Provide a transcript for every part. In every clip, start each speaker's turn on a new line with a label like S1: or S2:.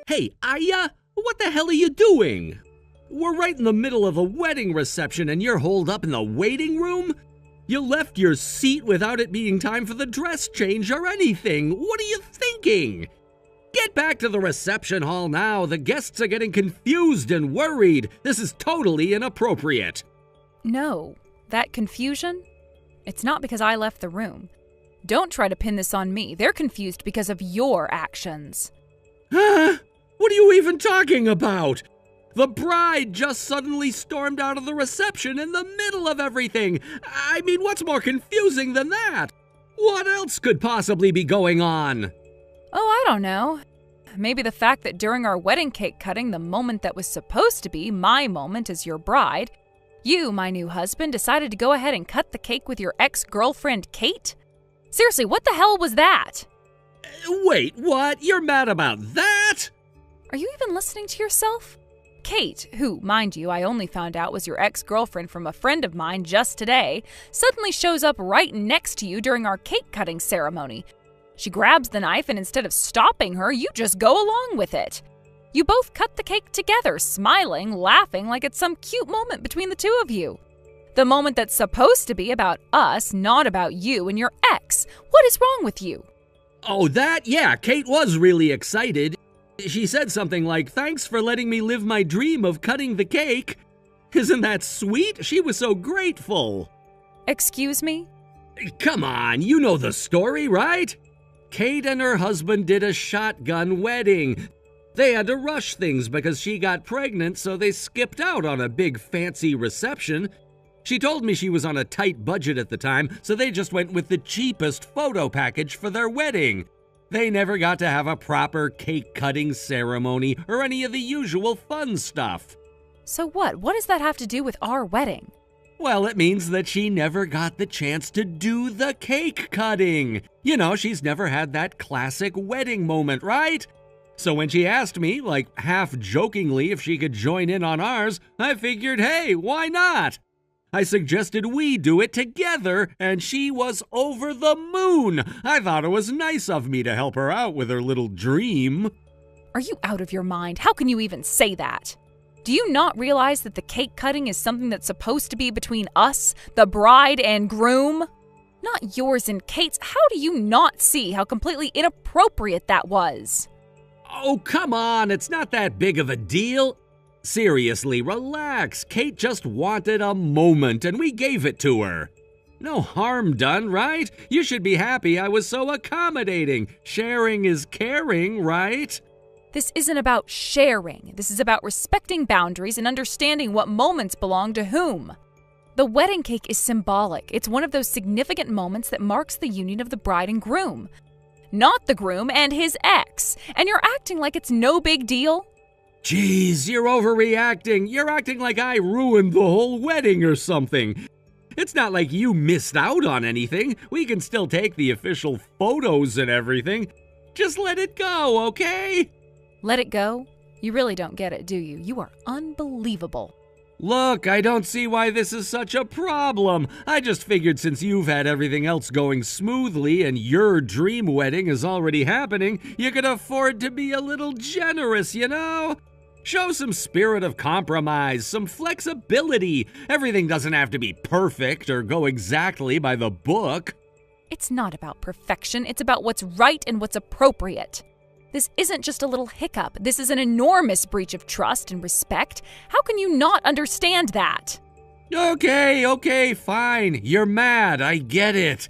S1: Hey, what the hell are you doing? We're right in the middle of a wedding reception and you're holed up in the waiting room? You left your seat without it being time for the dress change or anything. What are you thinking? Get back to the reception hall now. The guests are getting confused and worried. This is totally inappropriate.
S2: No, that confusion? It's not because I left the room. Don't try to pin this on me. They're confused because of your actions.
S1: Huh? What are you even talking about? The bride just suddenly stormed out of the reception in the middle of everything. I mean, what's more confusing than that? What else could possibly be going on?
S2: Oh, I don't know. Maybe the fact that during our wedding cake cutting, the moment that was supposed to be my moment as your bride, you, my new husband, decided to go ahead and cut the cake with your ex-girlfriend, Kate? Seriously, what the hell was that?
S1: Wait, what? You're mad about that?
S2: Are you even listening to yourself? Kate, who, mind you, I only found out was your ex-girlfriend from a friend of mine just today, suddenly shows up right next to you during our cake-cutting ceremony. She grabs the knife, and instead of stopping her, you just go along with it. You both cut the cake together, smiling, laughing like it's some cute moment between the two of you. The moment that's supposed to be about us, not about you and your ex. What is wrong with you?
S1: Oh, that? Yeah, Kate was really excited. She said something like, "Thanks for letting me live my dream of cutting the cake." Isn't that sweet? She was so grateful.
S2: Excuse me?
S1: Come on, you know the story, right? Kate and her husband did a shotgun wedding. They had to rush things because she got pregnant, so they skipped out on a big fancy reception. She told me she was on a tight budget at the time, so they just went with the cheapest photo package for their wedding. They never got to have a proper cake-cutting ceremony or any of the usual fun stuff.
S2: So what? What does that have to do with our wedding?
S1: Well, it means that she never got the chance to do the cake cutting. You know, she's never had that classic wedding moment, right? So when she asked me, like half-jokingly, if she could join in on ours, I figured, hey, why not? I suggested we do it together, and she was over the moon. I thought it was nice of me to help her out with her little dream.
S2: Are you out of your mind? How can you even say that? Do you not realize that the cake cutting is something that's supposed to be between us, the bride and groom? Not yours and Kate's. How do you not see how completely inappropriate that was?
S1: Oh, come on. It's not that big of a deal. Seriously, relax. Kate just wanted a moment, and we gave it to her. No harm done, right? You should be happy I was so accommodating. Sharing is caring, right?
S2: This isn't about sharing. This is about respecting boundaries and understanding what moments belong to whom. The wedding cake is symbolic. It's one of those significant moments that marks the union of the bride and groom, not the groom and his ex. And you're acting like it's no big deal?
S1: Jeez, you're overreacting. You're acting like I ruined the whole wedding or something. It's not like you missed out on anything. We can still take the official photos and everything. Just let it go, okay?
S2: Let it go? You really don't get it, do you? You are unbelievable.
S1: Look, I don't see why this is such a problem. I just figured since you've had everything else going smoothly and your dream wedding is already happening, you could afford to be a little generous, you know? Show some spirit of compromise, some flexibility. Everything doesn't have to be perfect or go exactly by the book.
S2: It's not about perfection. It's about what's right and what's appropriate. This isn't just a little hiccup. This is an enormous breach of trust and respect. How can you not understand that?
S1: Okay, fine. You're mad. I get it.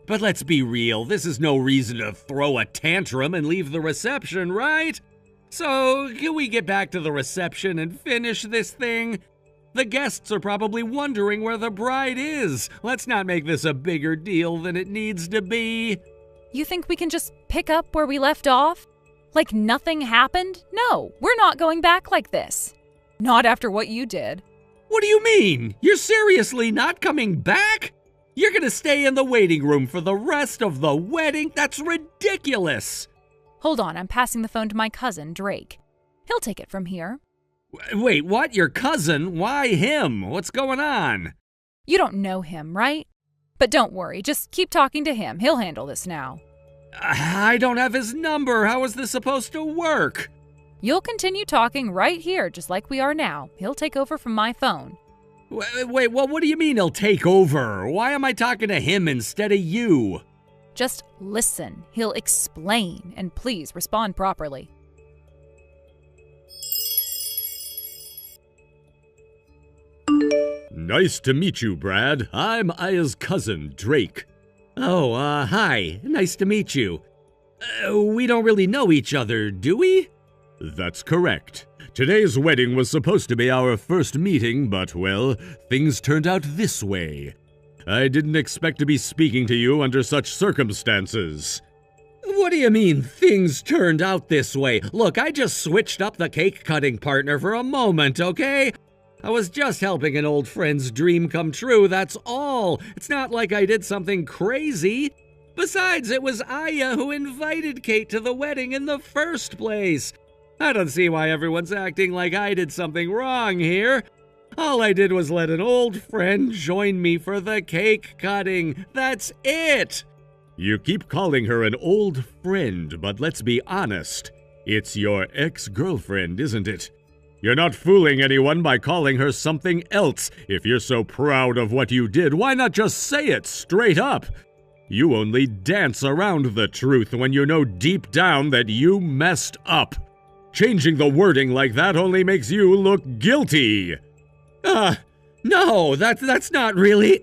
S1: But let's be real. This is no reason to throw a tantrum and leave the reception, right? So, can we get back to the reception and finish this thing? The guests are probably wondering where the bride is. Let's not make this a bigger deal than it needs to be.
S2: You think we can just pick up where we left off? Like nothing happened? No, we're not going back like this. Not after what you did.
S1: What do you mean? You're seriously not coming back? You're gonna stay in the waiting room for the rest of the wedding? That's ridiculous!
S2: Hold on, I'm passing the phone to my cousin, Drake. He'll take it from here.
S1: Wait, what? Your cousin? Why him? What's going on?
S2: You don't know him, right? But don't worry, just keep talking to him. He'll handle this now.
S1: I don't have his number. How is this supposed to work?
S2: You'll continue talking right here, just like we are now. He'll take over from my phone.
S1: Wait, what do you mean he'll take over? Why am I talking to him instead of you?
S2: Just listen. He'll explain, and please respond properly.
S1: Nice to meet you, Brad. I'm Aya's cousin, Drake. Oh, hi. Nice to meet you. We don't really know each other, do we? That's correct. Today's wedding was supposed to be our first meeting, but, well, things turned out this way. I didn't expect to be speaking to you under such circumstances. What do you mean, things turned out this way? Look, I just switched up the cake-cutting partner for a moment, okay? I was just helping an old friend's dream come true, that's all. It's not like I did something crazy. Besides, it was Aya who invited Kate to the wedding in the first place. I don't see why everyone's acting like I did something wrong here. All I did was let an old friend join me for the cake cutting. That's it. You keep calling her an old friend, but let's be honest. It's your ex-girlfriend, isn't it? You're not fooling anyone by calling her something else. If you're so proud of what you did, why not just say it straight up? You only dance around the truth when you know deep down that you messed up. Changing the wording like that only makes you look guilty. No, that's not really...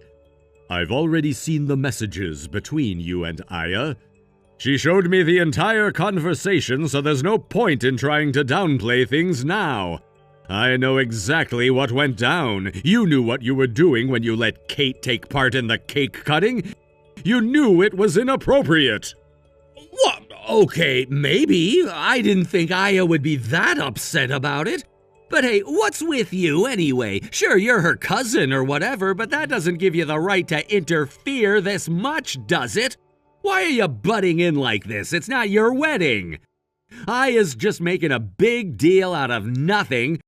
S1: I've already seen the messages between you and Aya. She showed me the entire conversation, so there's no point in trying to downplay things now. I know exactly what went down. You knew what you were doing when you let Kate take part in the cake cutting. You knew it was inappropriate. What? Okay, maybe. I didn't think Aya would be that upset about it. But hey, what's with you anyway? Sure, you're her cousin or whatever, but that doesn't give you the right to interfere this much, does it? Why are you butting in like this? It's not your wedding. Aya's just making a big deal out of nothing.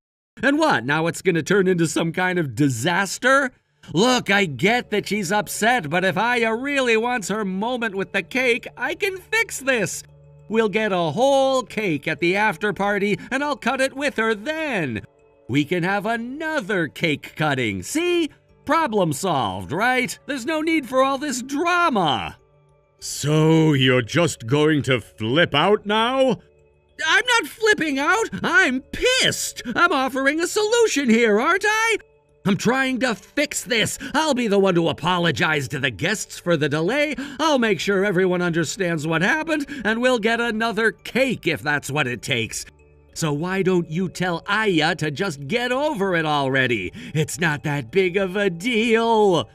S1: And what, now it's gonna turn into some kind of disaster? Look, I get that she's upset, but if Aya really wants her moment with the cake, I can fix this. We'll get a whole cake at the after party, and I'll cut it with her then. We can have another cake cutting. See? Problem solved, right? There's no need for all this drama. So you're just going to flip out now? I'm not flipping out. I'm pissed. I'm offering a solution here, aren't I? I'm trying to fix this. I'll be the one to apologize to the guests for the delay. I'll make sure everyone understands what happened, and we'll get another cake if that's what it takes. So why don't you tell Aya to just get over it already? It's not that big of a deal.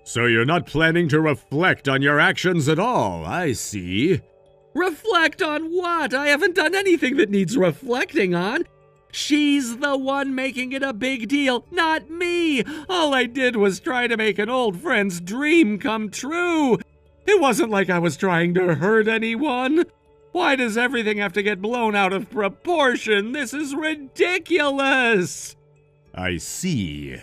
S1: So you're not planning to reflect on your actions at all, I see. Reflect on what? I haven't done anything that needs reflecting on. She's the one making it a big deal, not me. All I did was try to make an old friend's dream come true. It wasn't like I was trying to hurt anyone. Why does everything have to get blown out of proportion? This is ridiculous. I see.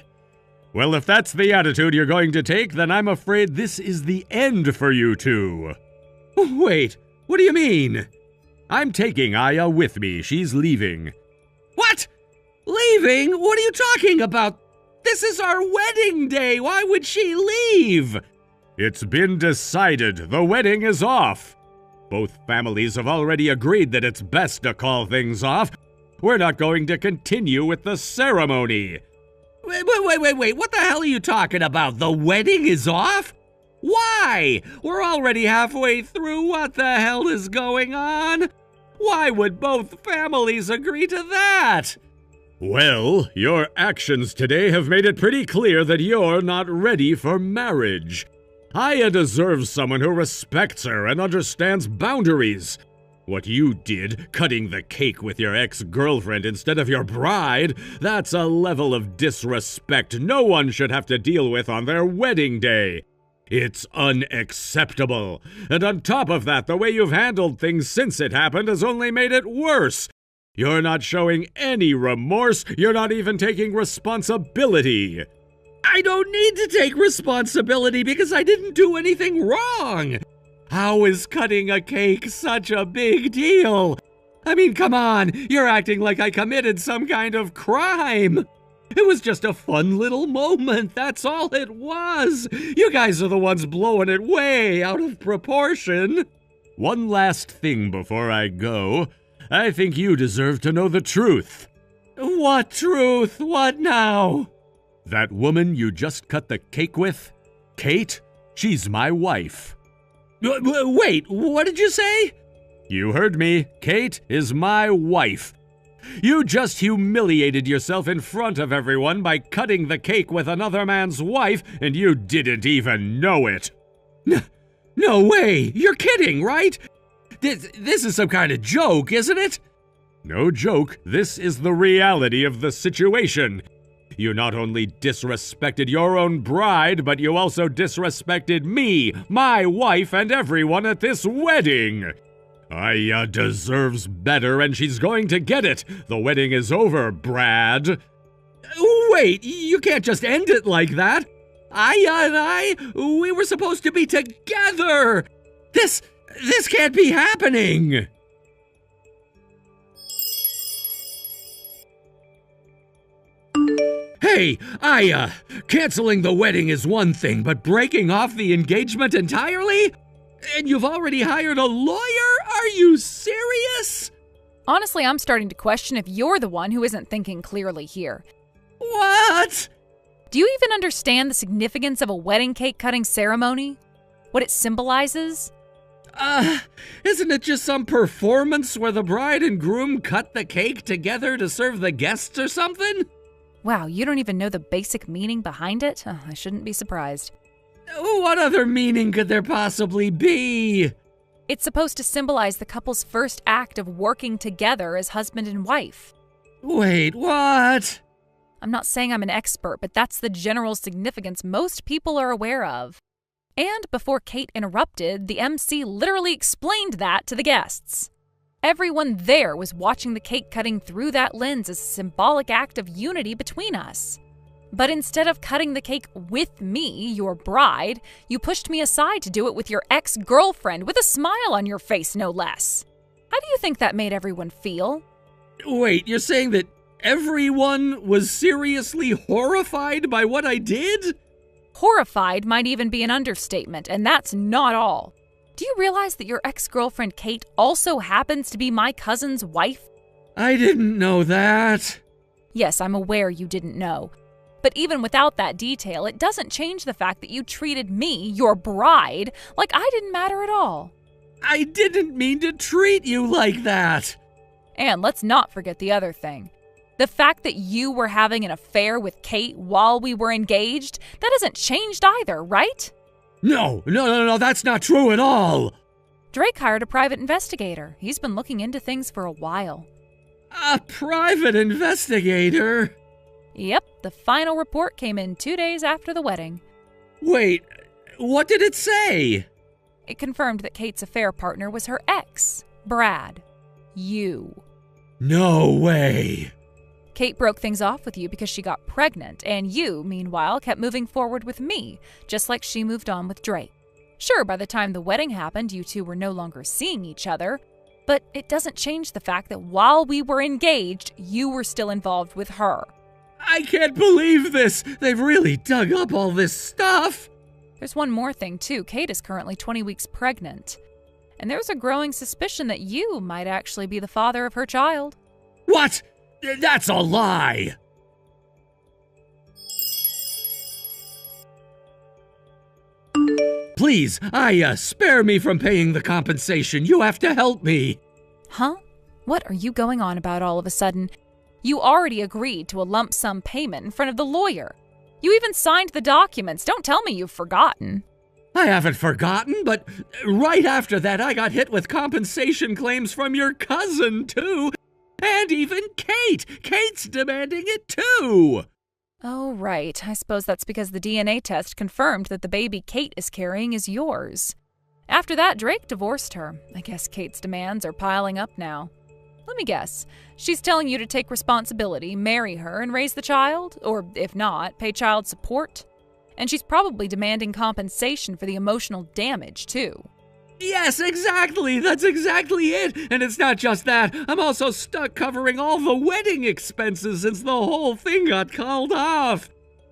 S1: Well, if that's the attitude you're going to take, then I'm afraid this is the end for you two. Wait, what do you mean? I'm taking Aya with me. She's leaving. What? Leaving? What are you talking about? This is our wedding day. Why would she leave? It's been decided. The wedding is off. Both families have already agreed that it's best to call things off. We're not going to continue with the ceremony. Wait. What the hell are you talking about? The wedding is off? Why? We're already halfway through. What the hell is going on? Why would both families agree to that? Well, your actions today have made it pretty clear that you're not ready for marriage. Aya deserves someone who respects her and understands boundaries. What you did, cutting the cake with your ex-girlfriend instead of your bride, that's a level of disrespect no one should have to deal with on their wedding day. It's unacceptable. And on top of that, the way you've handled things since it happened has only made it worse. You're not showing any remorse. You're not even taking responsibility. I don't need to take responsibility because I didn't do anything wrong. How is cutting a cake such a big deal? I mean, come on, you're acting like I committed some kind of crime. It was just a fun little moment, that's all it was. You guys are the ones blowing it way out of proportion. One last thing before I go. I think you deserve to know the truth. What truth? What now? That woman you just cut the cake with, Kate, she's my wife. Wait, what did you say? You heard me. Kate is my wife. You just humiliated yourself in front of everyone by cutting the cake with another man's wife, and you didn't even know it. No way! You're kidding, right? This is some kind of joke, isn't it? No joke. This is the reality of the situation. You not only disrespected your own bride, but you also disrespected me, my wife, and everyone at this wedding. Aya deserves better, and she's going to get it. The wedding is over, Brad. Wait, you can't just end it like that. Aya and we were supposed to be together. This can't be happening. Hey, Aya, canceling the wedding is one thing, but breaking off the engagement entirely? And you've already hired a lawyer? Are you serious?
S2: Honestly, I'm starting to question if you're the one who isn't thinking clearly here.
S1: What?
S2: Do you even understand the significance of a wedding cake cutting ceremony? What it symbolizes?
S1: Isn't it just some performance where the bride and groom cut the cake together to serve the guests or something?
S2: Wow, you don't even know the basic meaning behind it? Oh, I shouldn't be surprised.
S1: What other meaning could there possibly be?
S2: It's supposed to symbolize the couple's first act of working together as husband and wife.
S1: Wait, what?
S2: I'm not saying I'm an expert, but that's the general significance most people are aware of. And before Kate interrupted, the MC literally explained that to the guests. Everyone there was watching the cake cutting through that lens as a symbolic act of unity between us. But instead of cutting the cake with me, your bride, you pushed me aside to do it with your ex-girlfriend with a smile on your face, no less. How do you think that made everyone feel?
S1: Wait, you're saying that everyone was seriously horrified by what I did?
S2: Horrified might even be an understatement, and that's not all. Do you realize that your ex-girlfriend Kate also happens to be my cousin's wife?
S1: I didn't know that.
S2: Yes, I'm aware you didn't know. But even without that detail, it doesn't change the fact that you treated me, your bride, like I didn't matter at all.
S1: I didn't mean to treat you like that.
S2: And let's not forget the other thing. The fact that you were having an affair with Kate while we were engaged, that hasn't changed either, right?
S1: No, that's not true at all.
S2: Drake hired a private investigator. He's been looking into things for a while.
S1: A private investigator?
S2: Yep, the final report came in 2 days after the wedding.
S1: Wait, what did it say?
S2: It confirmed that Kate's affair partner was her ex, Brad. You.
S1: No way.
S2: Kate broke things off with you because she got pregnant, and you, meanwhile, kept moving forward with me, just like she moved on with Drake. Sure, by the time the wedding happened, you two were no longer seeing each other, but it doesn't change the fact that while we were engaged, you were still involved with her.
S1: I can't believe this! They've really dug up all this stuff!
S2: There's one more thing, too. Kate is currently 20 weeks pregnant. And there's a growing suspicion that you might actually be the father of her child.
S1: What? That's a lie! Please, Aya, spare me from paying the compensation. You have to help me.
S2: Huh? What are you going on about all of a sudden? You already agreed to a lump sum payment in front of the lawyer. You even signed the documents. Don't tell me you've forgotten.
S1: I haven't forgotten, but right after that I got hit with compensation claims from your cousin, too. And even Kate. Kate's demanding it, too.
S2: Oh, right. I suppose that's because the DNA test confirmed that the baby Kate is carrying is yours. After that, Drake divorced her. I guess Kate's demands are piling up now. Let me guess. She's telling you to take responsibility, marry her, and raise the child? Or, if not, pay child support? And she's probably demanding compensation for the emotional damage, too.
S1: Yes, exactly. That's exactly it. And it's not just that. I'm also stuck covering all the wedding expenses since the whole thing got called off.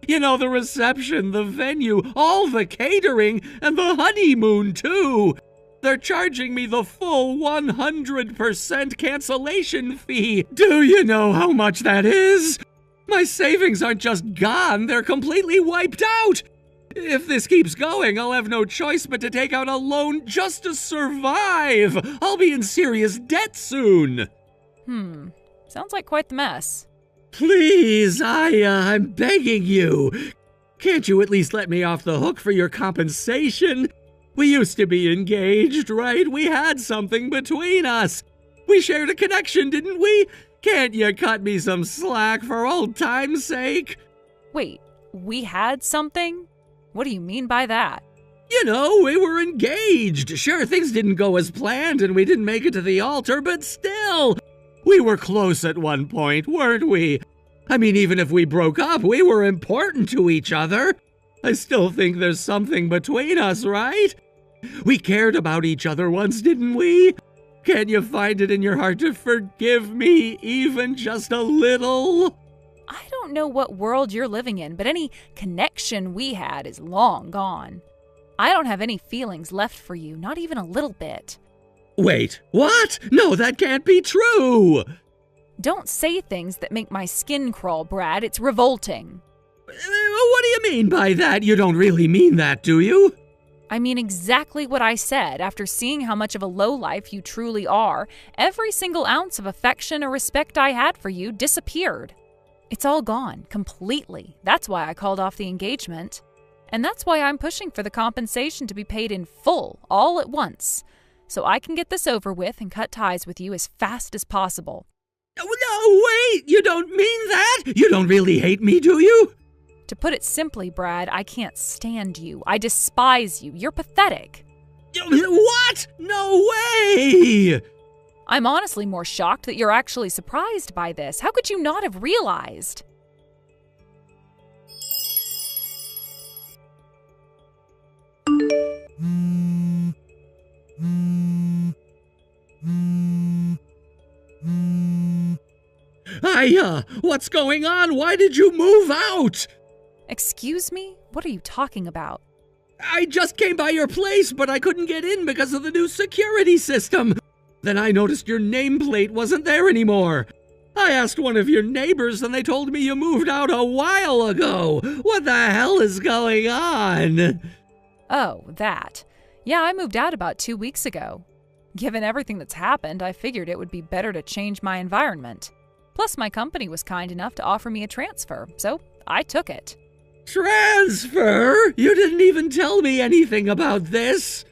S1: You know, the reception, the venue, all the catering, and the honeymoon, too. They're charging me the full 100% cancellation fee. Do you know how much that is? My savings aren't just gone, they're completely wiped out. If this keeps going, I'll have no choice but to take out a loan just to survive. I'll be in serious debt soon.
S2: Sounds like quite the mess.
S1: Please, I'm begging you. Can't you at least let me off the hook for your compensation? We used to be engaged, right? We had something between us. We shared a connection, didn't we? Can't you cut me some slack for old time's sake?
S2: Wait, we had something? What do you mean by that?
S1: You know, we were engaged. Sure, things didn't go as planned and we didn't make it to the altar, but still, we were close at one point, weren't we? I mean, even if we broke up, we were important to each other. I still think there's something between us, right? We cared about each other once, didn't we? Can you find it in your heart to forgive me, even just a little?
S2: I don't know what world you're living in, but any connection we had is long gone. I don't have any feelings left for you, not even a little bit.
S1: Wait, what? No, that can't be true!
S2: Don't say things that make my skin crawl, Brad. It's revolting.
S1: What do you mean by that? You don't really mean that, do you?
S2: I mean exactly what I said. After seeing how much of a lowlife you truly are, every single ounce of affection or respect I had for you disappeared. It's all gone, completely. That's why I called off the engagement. And that's why I'm pushing for the compensation to be paid in full, all at once, so I can get this over with and cut ties with you as fast as possible.
S1: No, wait! You don't mean that? You don't really hate me, do you?
S2: To put it simply, Brad, I can't stand you. I despise you. You're pathetic.
S1: What? No way!
S2: I'm honestly more shocked that you're actually surprised by this. How could you not have realized?
S1: What's going on? Why did you move out?
S2: Excuse me? What are you talking about?
S1: I just came by your place, but I couldn't get in because of the new security system. Then I noticed your nameplate wasn't there anymore. I asked one of your neighbors and they told me you moved out a while ago. What the hell is going on?
S2: Oh, that. Yeah, I moved out about 2 weeks ago. Given everything that's happened, I figured it would be better to change my environment. Plus, my company was kind enough to offer me a transfer, so I took it.
S1: Transfer? You didn't even tell me anything about this.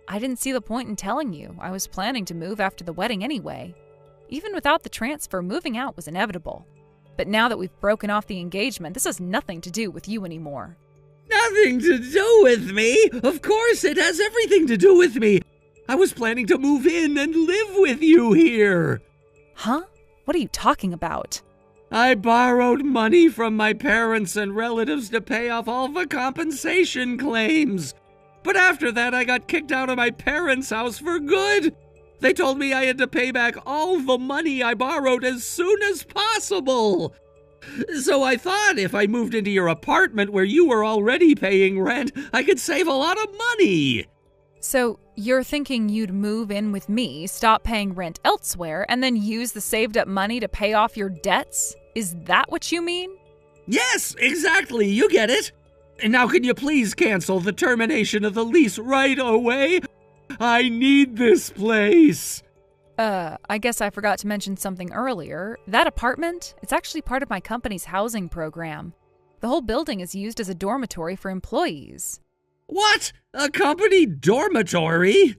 S2: I didn't see the point in telling you. I was planning to move after the wedding anyway. Even without the transfer, moving out was inevitable. But now that we've broken off the engagement, this has nothing to do with you anymore.
S1: Nothing to do with me? Of course it has everything to do with me. I was planning to move in and live with you here.
S2: Huh? What are you talking about?
S1: I borrowed money from my parents and relatives to pay off all the compensation claims. But after that, I got kicked out of my parents' house for good. They told me I had to pay back all the money I borrowed as soon as possible. So I thought if I moved into your apartment where you were already paying rent, I could save a lot of money.
S2: So you're thinking you'd move in with me, stop paying rent elsewhere, and then use the saved up money to pay off your debts? Is that what you mean?
S1: Yes, exactly. You get it. And now can you please cancel the termination of the lease right away? I need this place.
S2: I guess I forgot to mention something earlier. That apartment, it's actually part of my company's housing program. The whole building is used as a dormitory for employees.
S1: What? A company dormitory?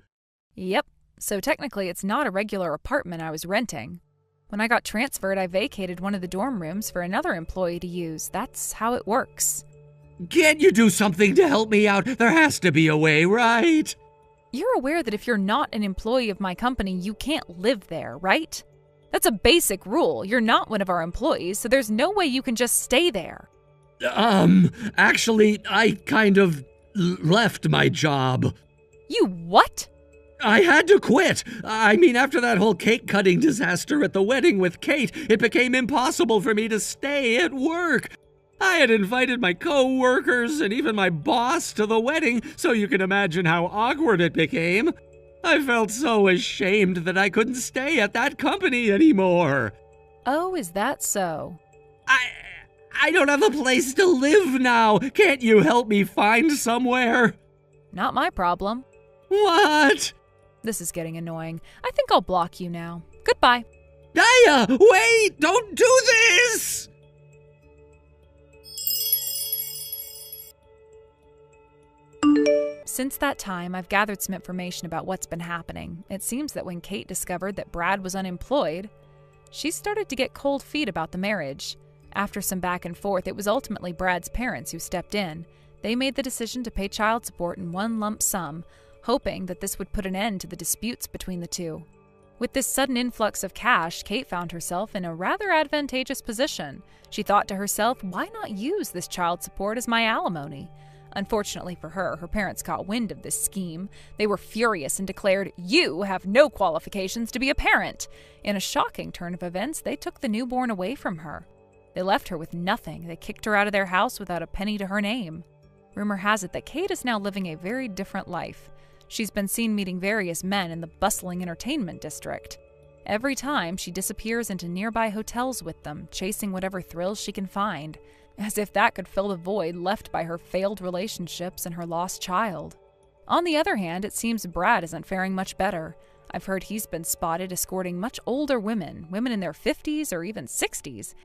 S2: Yep. So technically it's not a regular apartment I was renting. When I got transferred, I vacated one of the dorm rooms for another employee to use. That's how it works.
S1: Can't you do something to help me out? There has to be a way, right?
S2: You're aware that if you're not an employee of my company, you can't live there, right? That's a basic rule. You're not one of our employees, so there's no way you can just stay there.
S1: Actually, I kind of left my job.
S2: You what?
S1: I had to quit. I mean, after that whole cake cutting disaster at the wedding with Kate, it became impossible for me to stay at work. I had invited my co-workers and even my boss to the wedding, so you can imagine how awkward it became. I felt so ashamed that I couldn't stay at that company anymore.
S2: Oh, is that so?
S1: I don't have a place to live now. Can't you help me find somewhere?
S2: Not my problem.
S1: What?
S2: This is getting annoying. I think I'll block you now. Goodbye.
S1: Daya, wait! Don't do this!
S2: Since that time, I've gathered some information about what's been happening. It seems that when Kate discovered that Brad was unemployed, she started to get cold feet about the marriage. After some back and forth, it was ultimately Brad's parents who stepped in. They made the decision to pay child support in one lump sum, hoping that this would put an end to the disputes between the two. With this sudden influx of cash, Kate found herself in a rather advantageous position. She thought to herself, why not use this child support as my alimony? Unfortunately for her, her parents caught wind of this scheme. They were furious and declared, "You have no qualifications to be a parent." In a shocking turn of events, they took the newborn away from her. They left her with nothing. They kicked her out of their house without a penny to her name. Rumor has it that Kate is now living a very different life. She's been seen meeting various men in the bustling entertainment district. Every time, she disappears into nearby hotels with them, chasing whatever thrills she can find, as if that could fill the void left by her failed relationships and her lost child. On the other hand, it seems Brad isn't faring much better. I've heard he's been spotted escorting much older women in their 50s or even 60s,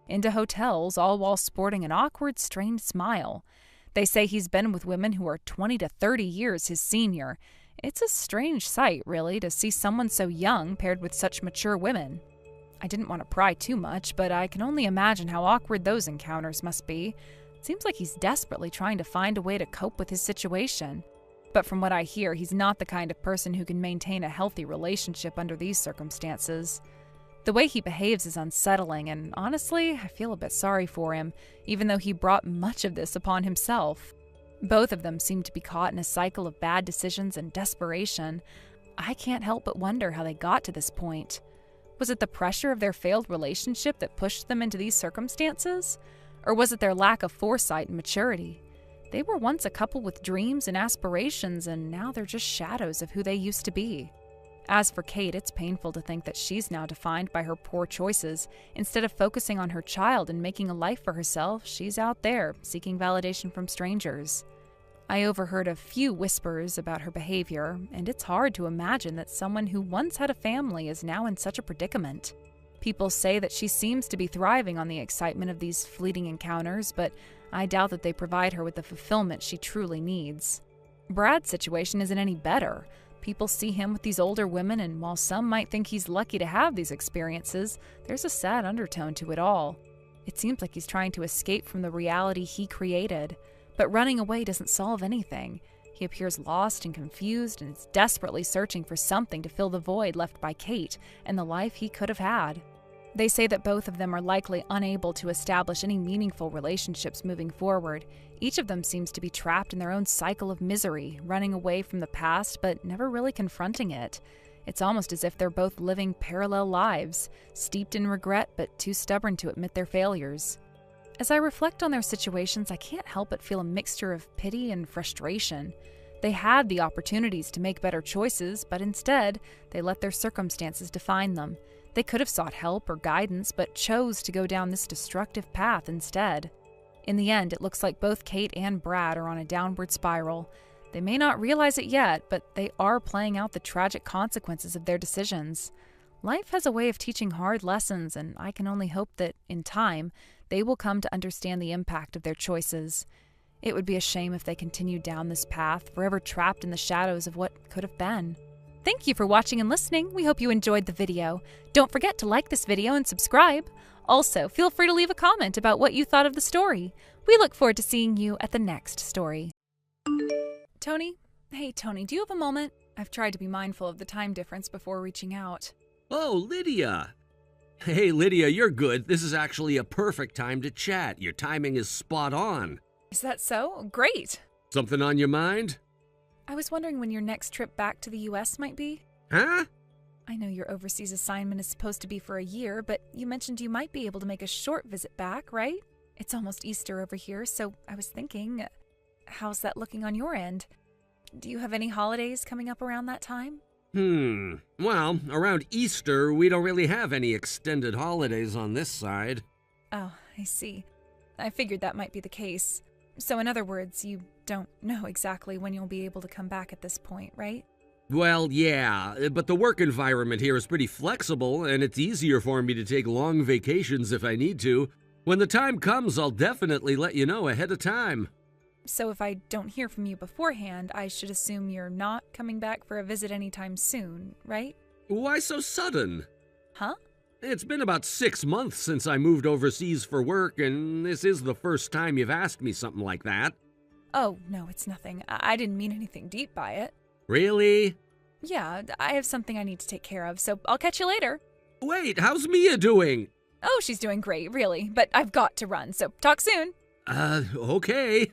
S2: into hotels, all while sporting an awkward, strained smile. They say he's been with women who are 20 to 30 years his senior. It's a strange sight, really, to see someone so young paired with such mature women. I didn't want to pry too much, but I can only imagine how awkward those encounters must be. It seems like he's desperately trying to find a way to cope with his situation. But from what I hear, he's not the kind of person who can maintain a healthy relationship under these circumstances. The way he behaves is unsettling, and honestly, I feel a bit sorry for him, even though he brought much of this upon himself. Both of them seem to be caught in a cycle of bad decisions and desperation. I can't help but wonder how they got to this point. Was it the pressure of their failed relationship that pushed them into these circumstances? Or was it their lack of foresight and maturity? They were once a couple with dreams and aspirations, and now they're just shadows of who they used to be. As for Kate, it's painful to think that she's now defined by her poor choices. Instead of focusing on her child and making a life for herself, she's out there, seeking validation from strangers. I overheard a few whispers about her behavior, and it's hard to imagine that someone who once had a family is now in such a predicament. People say that she seems to be thriving on the excitement of these fleeting encounters, but I doubt that they provide her with the fulfillment she truly needs. Brad's situation isn't any better. People see him with these older women, and while some might think he's lucky to have these experiences, there's a sad undertone to it all. It seems like he's trying to escape from the reality he created. But running away doesn't solve anything. He appears lost and confused and is desperately searching for something to fill the void left by Kate and the life he could have had. They say that both of them are likely unable to establish any meaningful relationships moving forward. Each of them seems to be trapped in their own cycle of misery, running away from the past but never really confronting it. It's almost as if they're both living parallel lives, steeped in regret but too stubborn to admit their failures. As I reflect on their situations, I can't help but feel a mixture of pity and frustration. They had the opportunities to make better choices, but instead, they let their circumstances define them. They could have sought help or guidance, but chose to go down this destructive path instead. In the end, it looks like both Kate and Brad are on a downward spiral. They may not realize it yet, but they are playing out the tragic consequences of their decisions. Life has a way of teaching hard lessons, and I can only hope that, in time, they will come to understand the impact of their choices. It would be a shame if they continued down this path, forever trapped in the shadows of what could have been. Thank you for watching and listening. We hope you enjoyed the video. Don't forget to like this video and subscribe. Also, feel free to leave a comment about what you thought of the story. We look forward to seeing you at the next story. Tony? Hey, Tony, do you have a moment? I've tried to be mindful of the time difference before reaching out.
S1: Oh, Lydia. Hey, Lydia, you're good. This is actually a perfect time to chat. Your timing is spot on.
S2: Is that so? Great.
S1: Something on your mind?
S2: I was wondering when your next trip back to the US might be.
S1: Huh?
S2: I know your overseas assignment is supposed to be for a year, but you mentioned you might be able to make a short visit back, right? It's almost Easter over here, so I was thinking, how's that looking on your end? Do you have any holidays coming up around that time?
S1: Well, around Easter, we don't really have any extended holidays on this side.
S2: Oh, I see. I figured that might be the case. So in other words, you don't know exactly when you'll be able to come back at this point, right?
S1: Well, yeah, but the work environment here is pretty flexible, and it's easier for me to take long vacations if I need to. When the time comes, I'll definitely let you know ahead of time.
S2: So if I don't hear from you beforehand, I should assume you're not coming back for a visit anytime soon, right?
S1: Why so sudden?
S2: Huh?
S1: It's been about 6 months since I moved overseas for work, and this is the first time you've asked me something like that.
S2: Oh, no, it's nothing. I didn't mean anything deep by it.
S1: Really?
S2: Yeah, I have something I need to take care of, so I'll catch you later.
S1: Wait, how's Mia doing?
S2: Oh, she's doing great, really, but I've got to run, so talk soon.
S1: Okay.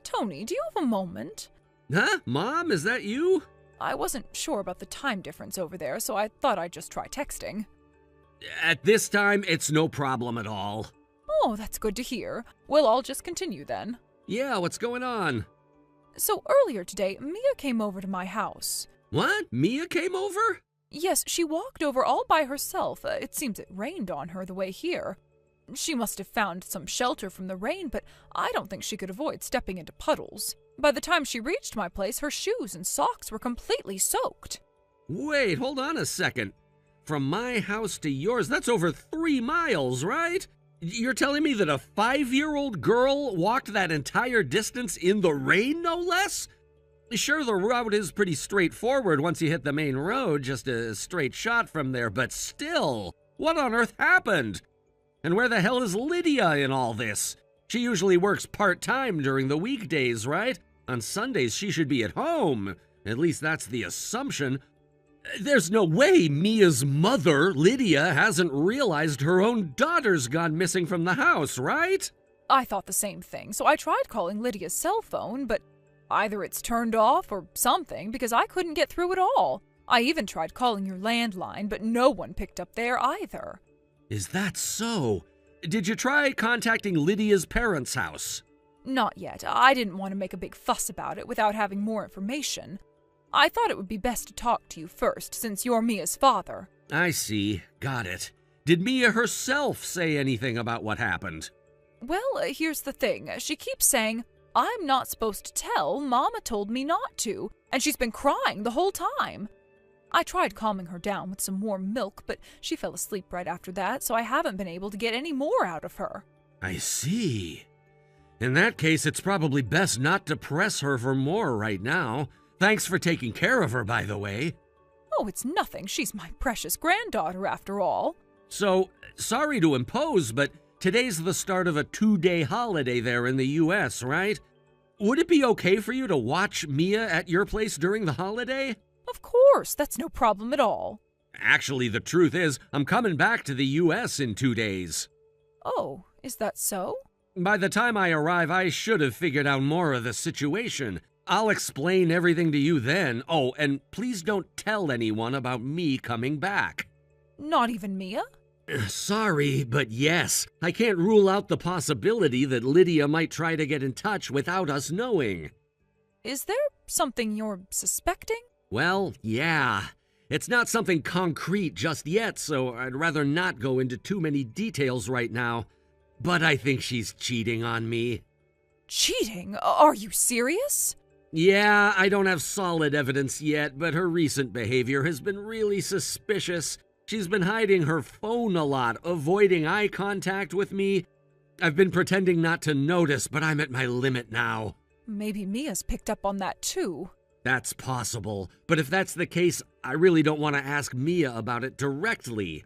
S2: Tony, do you have a moment?
S1: Huh? Mom, is that you?
S2: I wasn't sure about the time difference over there, so I thought I'd just try texting.
S1: At this time, it's no problem at all.
S2: Oh, that's good to hear. Well, I'll just continue then.
S1: Yeah, what's going on?
S2: So earlier today, Mia came over to my house.
S1: What? Mia came over?
S2: Yes, she walked over all by herself. It seems it rained on her the way here. She must have found some shelter from the rain, but I don't think she could avoid stepping into puddles. By the time she reached my place, her shoes and socks were completely soaked.
S1: Wait, hold on a second. From my house to yours, that's over 3 miles, right? You're telling me that a 5-year-old girl walked that entire distance in the rain, no less? Sure, the route is pretty straightforward once you hit the main road, just a straight shot from there, but still, what on earth happened? And where the hell is Lydia in all this? She usually works part-time during the weekdays, right? On Sundays, she should be at home. At least that's the assumption. There's no way Mia's mother, Lydia, hasn't realized her own daughter's gone missing from the house, right?
S2: I thought the same thing, so I tried calling Lydia's cell phone, but either it's turned off or something, because I couldn't get through at all. I even tried calling your landline, but no one picked up there either.
S1: Is that so? Did you try contacting Lydia's parents' house?
S2: Not yet. I didn't want to make a big fuss about it without having more information. I thought it would be best to talk to you first, since you're Mia's father.
S1: I see. Got it. Did Mia herself say anything about what happened?
S2: Well, here's the thing. She keeps saying, I'm not supposed to tell. Mama told me not to, and she's been crying the whole time. I tried calming her down with some warm milk, but she fell asleep right after that, so I haven't been able to get any more out of her.
S1: I see. In that case, it's probably best not to press her for more right now. Thanks for taking care of her, by the way.
S2: Oh, it's nothing. She's my precious granddaughter, after all.
S1: So, sorry to impose, but today's the start of a 2-day holiday there in the U.S., right? Would it be okay for you to watch Mia at your place during the holiday?
S2: Of course, that's no problem at all.
S1: Actually, the truth is, I'm coming back to the U.S. in 2 days.
S2: Oh, is that so?
S1: By the time I arrive, I should have figured out more of the situation. I'll explain everything to you then. Oh, and please don't tell anyone about me coming back.
S2: Not even Mia?
S1: Sorry, but yes. I can't rule out the possibility that Lydia might try to get in touch without us knowing.
S2: Is there something you're suspecting?
S1: Well, yeah. It's not something concrete just yet, so I'd rather not go into too many details right now. But I think she's cheating on me.
S2: Cheating? Are you serious?
S1: Yeah, I don't have solid evidence yet, but her recent behavior has been really suspicious. She's been hiding her phone a lot, avoiding eye contact with me. I've been pretending not to notice, but I'm at my limit now.
S2: Maybe Mia's picked up on that too.
S1: That's possible, but if that's the case, I really don't want to ask Mia about it directly.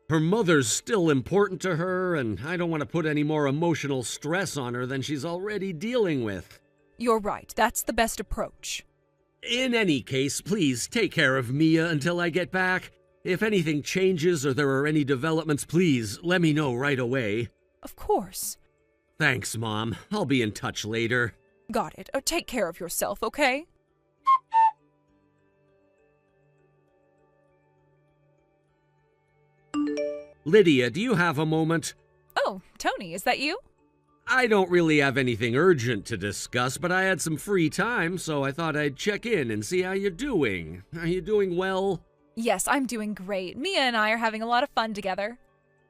S1: Her mother's still important to her, and I don't want to put any more emotional stress on her than she's already dealing with.
S2: You're right, that's the best approach.
S1: In any case, please take care of Mia until I get back. If anything changes or there are any developments, please let me know right away.
S2: Of course.
S1: Thanks, Mom. I'll be in touch later.
S2: Got it. Oh, take care of yourself, okay?
S1: Lydia, do you have a moment?
S2: Oh, Tony, is that you?
S1: I don't really have anything urgent to discuss, but I had some free time, so I thought I'd check in and see how you're doing. Are you doing well?
S2: Yes, I'm doing great. Mia and I are having a lot of fun together.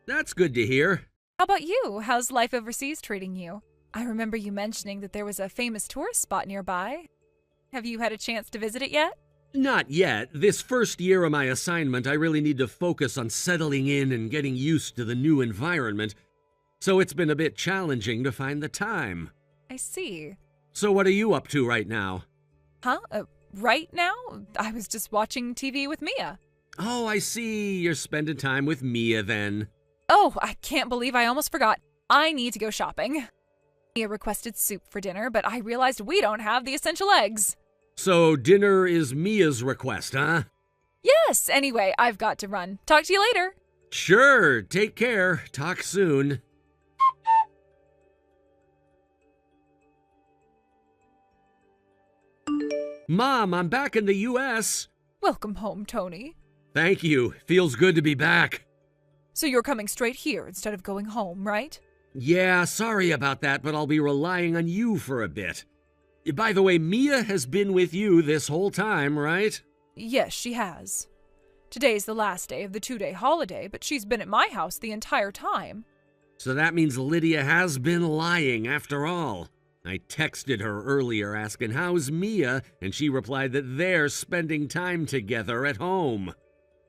S1: That's good to hear.
S2: How about you? How's life overseas treating you? I remember you mentioning that there was a famous tourist spot nearby. Have you had a chance to visit it yet?
S1: Not yet. This first year of my assignment, I really need to focus on settling in and getting used to the new environment, so it's been a bit challenging to find the time.
S2: I see.
S1: So what are you up to right now?
S2: Huh? Right now? I was just watching TV with Mia.
S1: Oh, I see. You're spending time with Mia then.
S2: Oh, I can't believe I almost forgot. I need to go shopping. Mia requested soup for dinner, but I realized we don't have the essential eggs.
S1: So dinner is Mia's request, huh?
S2: Yes, anyway, I've got to run. Talk to you later.
S1: Sure, take care. Talk soon. Mom, I'm back in the U.S.
S2: Welcome home, Tony.
S1: Thank you. Feels good to be back.
S2: So you're coming straight here instead of going home, right?
S1: Yeah, sorry about that, but I'll be relying on you for a bit. By the way, Mia has been with you this whole time, right?
S2: Yes, she has. Today's the last day of the 2-day holiday, but she's been at my house the entire time.
S1: So that means Lydia has been lying after all. I texted her earlier asking how's Mia, and she replied that they're spending time together at home.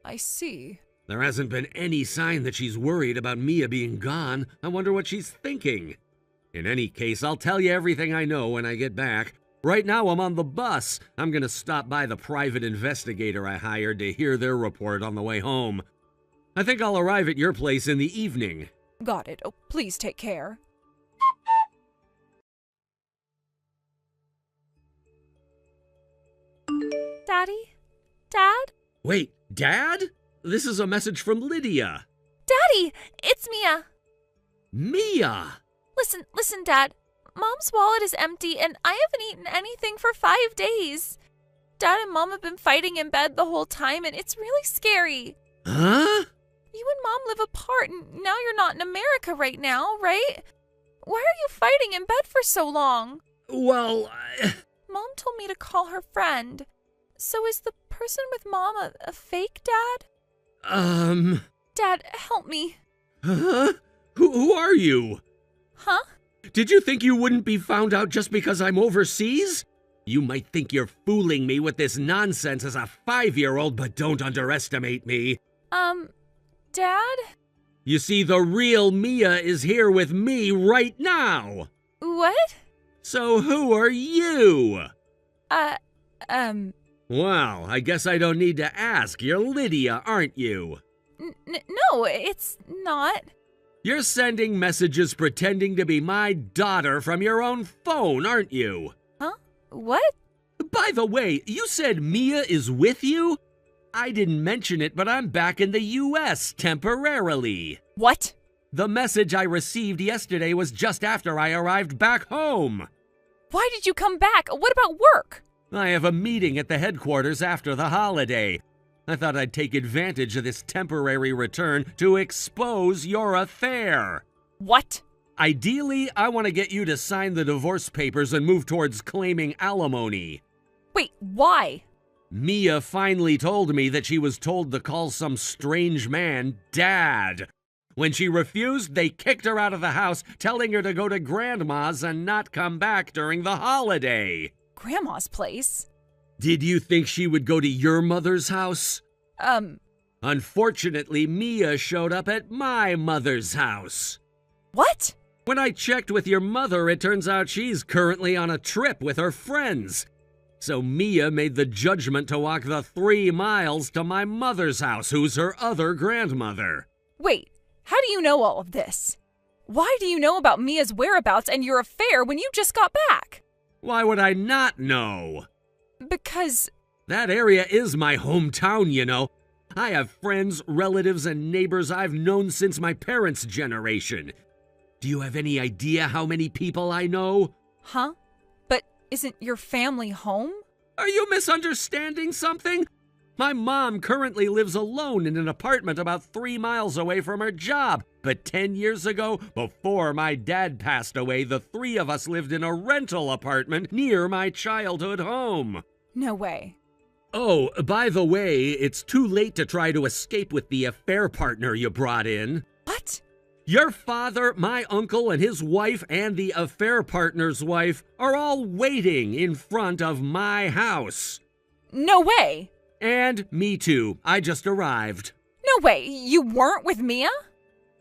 S2: I see.
S1: There hasn't been any sign that she's worried about Mia being gone. I wonder what she's thinking. In any case, I'll tell you everything I know when I get back. Right now, I'm on the bus. I'm gonna stop by the private investigator I hired to hear their report on the way home. I think I'll arrive at your place in the evening.
S2: Got it. Oh, please take care. Daddy? Dad?
S1: Wait, Dad? This is a message from Lydia.
S2: Daddy! It's Mia!
S1: Mia!
S2: Listen, Dad. Mom's wallet is empty and I haven't eaten anything for 5 days. Dad and Mom have been fighting in bed the whole time and it's really scary.
S1: Huh?
S2: You and Mom live apart and now you're not in America right now, right? Why are you fighting in bed for so long?
S1: Well,
S2: Mom told me to call her friend. So is the person with Mom a fake dad? Dad, help me.
S1: Huh? Who are you?
S2: Huh?
S1: Did you think you wouldn't be found out just because I'm overseas? You might think you're fooling me with this nonsense as a 5-year-old, but don't underestimate me.
S2: Dad?
S1: You see, the real Mia is here with me right now.
S2: What?
S1: So who are you?
S2: Well,
S1: I guess I don't need to ask. You're Lydia, aren't you?
S2: No, it's not.
S1: You're sending messages pretending to be my daughter from your own phone, aren't you?
S2: Huh? What?
S1: By the way, you said Mia is with you? I didn't mention it, but I'm back in the U.S. temporarily.
S2: What?
S1: The message I received yesterday was just after I arrived back home.
S2: Why did you come back? What about work?
S1: I have a meeting at the headquarters after the holiday. I thought I'd take advantage of this temporary return to expose your affair.
S2: What?
S1: Ideally, I want to get you to sign the divorce papers and move towards claiming alimony.
S2: Wait, why?
S1: Mia finally told me that she was told to call some strange man Dad. When she refused, they kicked her out of the house, telling her to go to Grandma's and not come back during the holiday.
S2: Grandma's place?
S1: Did you think she would go to your mother's house? Unfortunately, Mia showed up at my mother's house.
S2: What?
S1: When I checked with your mother, it turns out she's currently on a trip with her friends. So Mia made the judgment to walk the 3 miles to my mother's house, who's her other grandmother.
S2: Wait, how do you know all of this? Why do you know about Mia's whereabouts and your affair when you just got back?
S1: Why would I not know?
S2: Because...
S1: That area is my hometown, you know. I have friends, relatives, and neighbors I've known since my parents' generation. Do you have any idea how many people I know?
S2: Huh? But isn't your family home?
S1: Are you misunderstanding something? My mom currently lives alone in an apartment about 3 miles away from her job. But 10 years ago, before my dad passed away, the 3 of us lived in a rental apartment near my childhood home.
S2: No way.
S1: Oh, by the way, it's too late to try to escape with the affair partner you brought in.
S2: What?
S1: Your father, my uncle, and his wife, and the affair partner's wife are all waiting in front of my house.
S2: No way.
S1: And me too. I just arrived.
S2: No way. You weren't with Mia?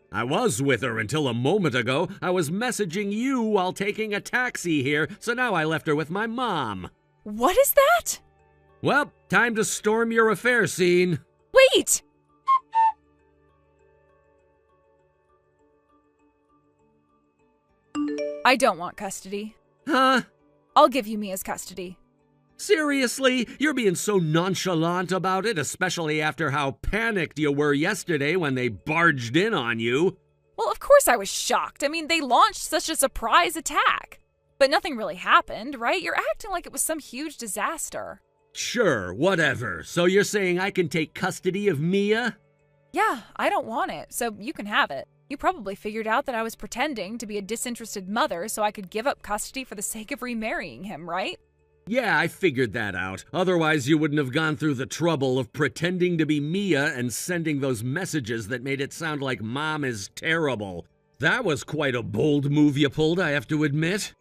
S1: I was with her until a moment ago. I was messaging you while taking a taxi here, so now I left her with my mom.
S2: What is that?
S1: Well, time to storm your affair scene.
S2: Wait! I don't want custody.
S1: Huh?
S2: I'll give you Mia's custody.
S1: Seriously? You're being so nonchalant about it, especially after how panicked you were yesterday when they barged in on you.
S2: Well, of course I was shocked. I mean, they launched such a surprise attack. But nothing really happened, right? You're acting like it was some huge disaster.
S1: Sure, whatever. So you're saying I can take custody of Mia?
S2: Yeah, I don't want it, so you can have it. You probably figured out that I was pretending to be a disinterested mother so I could give up custody for the sake of remarrying him, right?
S1: Yeah, I figured that out. Otherwise, you wouldn't have gone through the trouble of pretending to be Mia and sending those messages that made it sound like Mom is terrible. That was quite a bold move you pulled, I have to admit.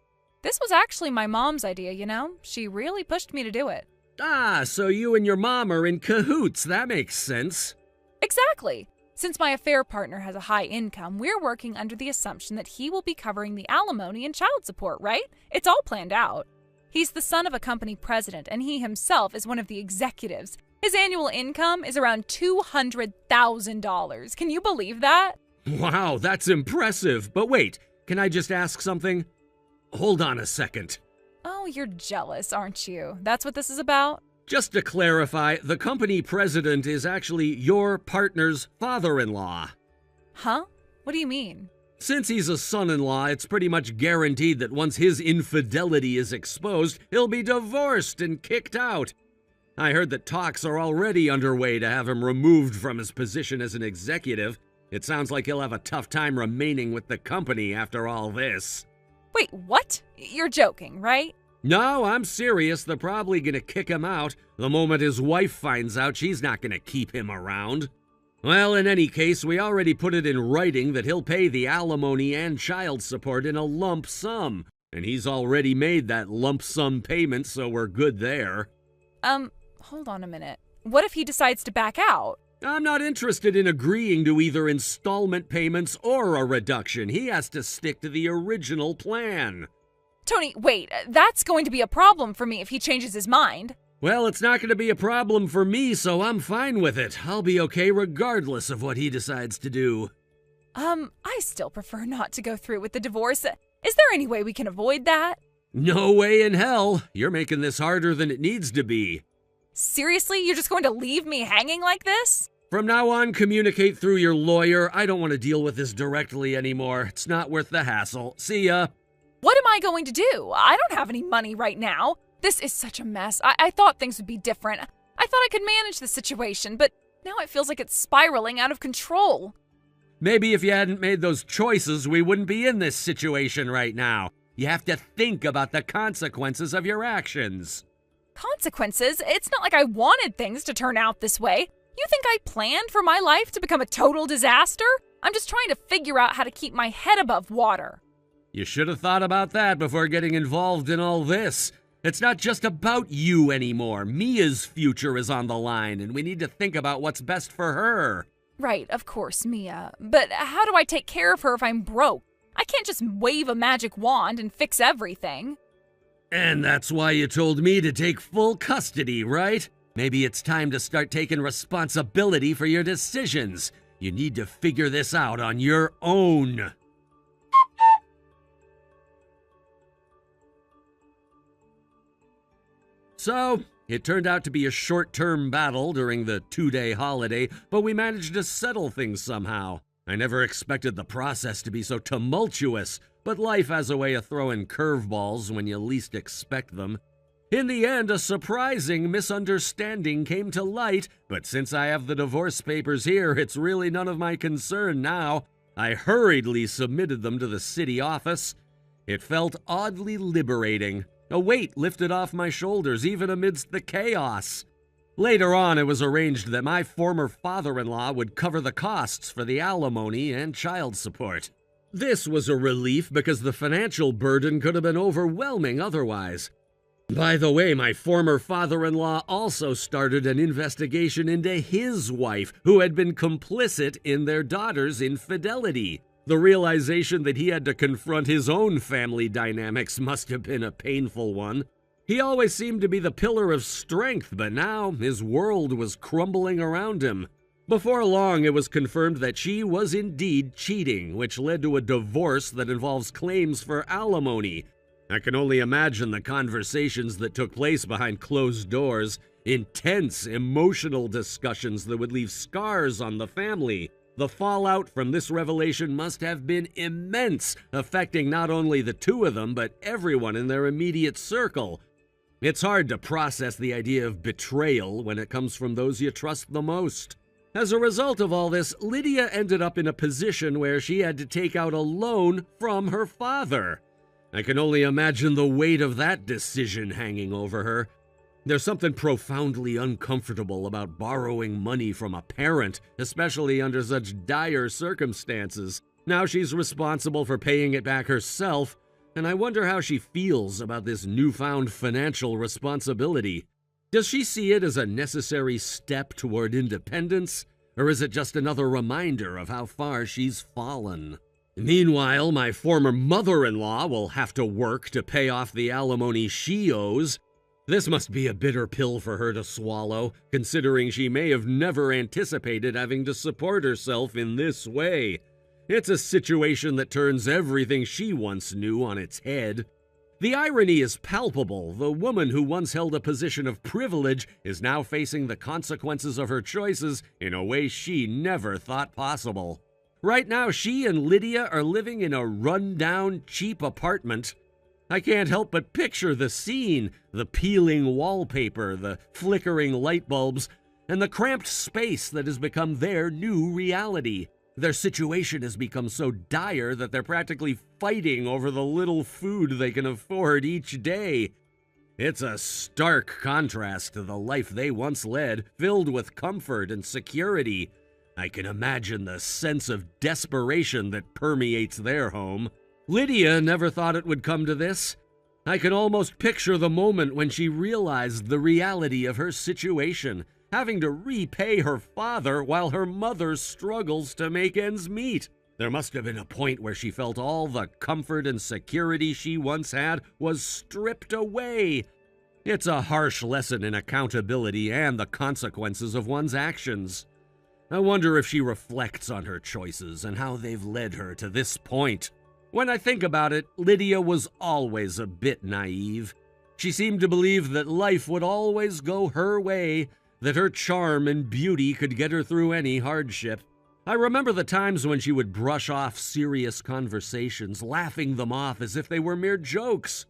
S2: This was actually my mom's idea, you know? She really pushed me to do it.
S1: Ah, so you and your mom are in cahoots. That makes sense.
S2: Exactly. Since my affair partner has a high income, we're working under the assumption that he will be covering the alimony and child support, right? It's all planned out. He's the son of a company president, and he himself is one of the executives. His annual income is around $200,000. Can you believe that?
S1: Wow, that's impressive. But wait, can I just ask something? Hold on a second.
S2: Oh, you're jealous, aren't you? That's what this is about?
S1: Just to clarify, the company president is actually your partner's father-in-law.
S2: Huh? What do you mean?
S1: Since he's a son-in-law, it's pretty much guaranteed that once his infidelity is exposed, he'll be divorced and kicked out. I heard that talks are already underway to have him removed from his position as an executive. It sounds like he'll have a tough time remaining with the company after all this.
S2: Wait, what? You're joking, right?
S1: No, I'm serious. They're probably gonna kick him out. The moment his wife finds out, she's not gonna keep him around. Well, in any case, we already put it in writing that he'll pay the alimony and child support in a lump sum. And he's already made that lump sum payment, so we're good there.
S2: Hold on a minute. What if he decides to back out?
S1: I'm not interested in agreeing to either installment payments or a reduction. He has to stick to the original plan.
S2: Tony, wait. That's going to be a problem for me if he changes his mind.
S1: Well, it's not going to be a problem for me, so I'm fine with it. I'll be okay regardless of what he decides to do.
S2: I still prefer not to go through with the divorce. Is there any way we can avoid that?
S1: No way in hell. You're making this harder than it needs to be.
S2: Seriously? You're just going to leave me hanging like this?
S1: From now on, communicate through your lawyer. I don't want to deal with this directly anymore. It's not worth the hassle. See ya.
S2: What am I going to do? I don't have any money right now. This is such a mess. I thought things would be different. I thought I could manage the situation, but now it feels like it's spiraling out of control.
S1: Maybe if you hadn't made those choices, we wouldn't be in this situation right now. You have to think about the consequences of your actions.
S2: Consequences? It's not like I wanted things to turn out this way. You think I planned for my life to become a total disaster? I'm just trying to figure out how to keep my head above water.
S1: You should have thought about that before getting involved in all this. It's not just about you anymore. Mia's future is on the line, and we need to think about what's best for her.
S2: Right, of course, Mia. But how do I take care of her if I'm broke? I can't just wave a magic wand and fix everything.
S1: And that's why you told me to take full custody, right? Maybe it's time to start taking responsibility for your decisions. You need to figure this out on your own. So, it turned out to be a short-term battle during the 2-day holiday, but we managed to settle things somehow. I never expected the process to be so tumultuous, but life has a way of throwing curveballs when you least expect them. In the end, a surprising misunderstanding came to light, but since I have the divorce papers here, it's really none of my concern now. I hurriedly submitted them to the city office. It felt oddly liberating. A weight lifted off my shoulders even amidst the chaos. Later on, it was arranged that my former father-in-law would cover the costs for the alimony and child support. This was a relief because the financial burden could have been overwhelming otherwise. By the way, my former father-in-law also started an investigation into his wife, who had been complicit in their daughter's infidelity. The realization that he had to confront his own family dynamics must have been a painful one. He always seemed to be the pillar of strength, but now his world was crumbling around him. Before long, it was confirmed that she was indeed cheating, which led to a divorce that involves claims for alimony. I can only imagine the conversations that took place behind closed doors, intense, emotional discussions that would leave scars on the family. The fallout from this revelation must have been immense, affecting not only the two of them, but everyone in their immediate circle. It's hard to process the idea of betrayal when it comes from those you trust the most. As a result of all this, Lydia ended up in a position where she had to take out a loan from her father. I can only imagine the weight of that decision hanging over her. There's something profoundly uncomfortable about borrowing money from a parent, especially under such dire circumstances. Now she's responsible for paying it back herself, and I wonder how she feels about this newfound financial responsibility. Does she see it as a necessary step toward independence, or is it just another reminder of how far she's fallen? Meanwhile, my former mother-in-law will have to work to pay off the alimony she owes. This must be a bitter pill for her to swallow, considering she may have never anticipated having to support herself in this way. It's a situation that turns everything she once knew on its head. The irony is palpable. The woman who once held a position of privilege is now facing the consequences of her choices in a way she never thought possible. Right now, she and Lydia are living in a run-down, cheap apartment. I can't help but picture the scene, the peeling wallpaper, the flickering light bulbs, and the cramped space that has become their new reality. Their situation has become so dire that they're practically fighting over the little food they can afford each day. It's a stark contrast to the life they once led, filled with comfort and security. I can imagine the sense of desperation that permeates their home. Lydia never thought it would come to this. I can almost picture the moment when she realized the reality of her situation, having to repay her father while her mother struggles to make ends meet. There must have been a point where she felt all the comfort and security she once had was stripped away. It's a harsh lesson in accountability and the consequences of one's actions. I wonder if she reflects on her choices and how they've led her to this point. When I think about it, Lydia was always a bit naive. She seemed to believe that life would always go her way, that her charm and beauty could get her through any hardship. I remember the times when she would brush off serious conversations, laughing them off as if they were mere jokes.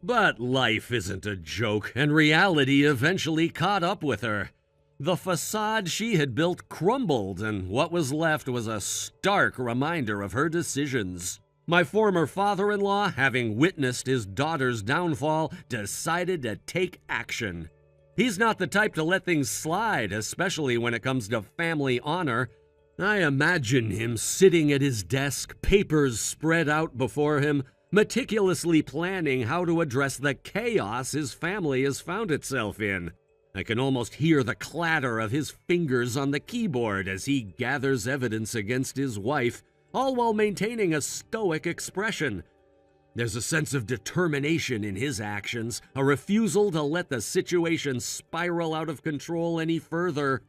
S1: But life isn't a joke, and reality eventually caught up with her. The facade she had built crumbled, and what was left was a stark reminder of her decisions. My former father-in-law, having witnessed his daughter's downfall, decided to take action. He's not the type to let things slide, especially when it comes to family honor. I imagine him sitting at his desk, papers spread out before him, meticulously planning how to address the chaos his family has found itself in. I can almost hear the clatter of his fingers on the keyboard as he gathers evidence against his wife, all while maintaining a stoic expression. There's a sense of determination in his actions, a refusal to let the situation spiral out of control any further.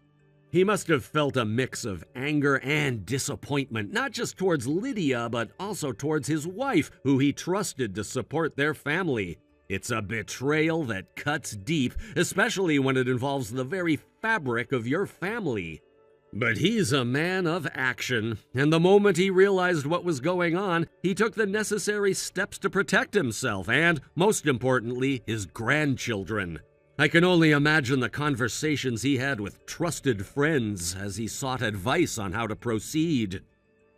S1: He must have felt a mix of anger and disappointment, not just towards Lydia, but also towards his wife, who he trusted to support their family. It's a betrayal that cuts deep, especially when it involves the very fabric of your family. But he's a man of action, and the moment he realized what was going on, he took the necessary steps to protect himself and, most importantly, his grandchildren. I can only imagine the conversations he had with trusted friends as he sought advice on how to proceed.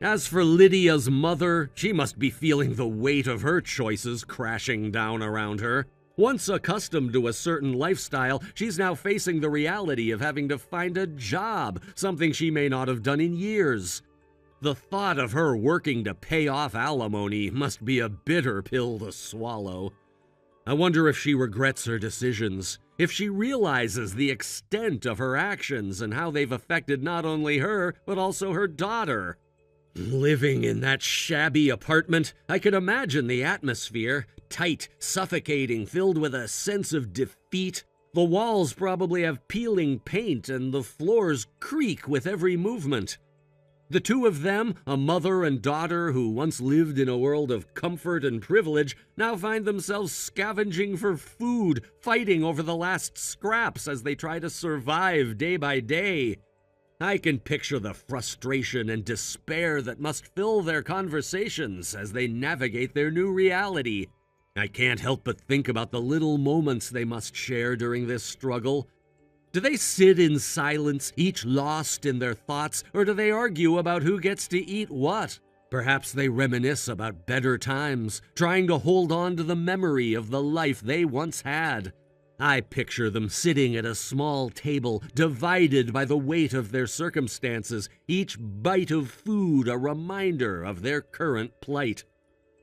S1: As for Lydia's mother, she must be feeling the weight of her choices crashing down around her. Once accustomed to a certain lifestyle, she's now facing the reality of having to find a job, something she may not have done in years. The thought of her working to pay off alimony must be a bitter pill to swallow. I wonder if she regrets her decisions, if she realizes the extent of her actions and how they've affected not only her, but also her daughter. Living in that shabby apartment, I could imagine the atmosphere. Tight, suffocating, filled with a sense of defeat. The walls probably have peeling paint and the floors creak with every movement. The two of them, a mother and daughter who once lived in a world of comfort and privilege, now find themselves scavenging for food, fighting over the last scraps as they try to survive day by day. I can picture the frustration and despair that must fill their conversations as they navigate their new reality. I can't help but think about the little moments they must share during this struggle. Do they sit in silence, each lost in their thoughts, or do they argue about who gets to eat what? Perhaps they reminisce about better times, trying to hold on to the memory of the life they once had. I picture them sitting at a small table, divided by the weight of their circumstances, each bite of food a reminder of their current plight.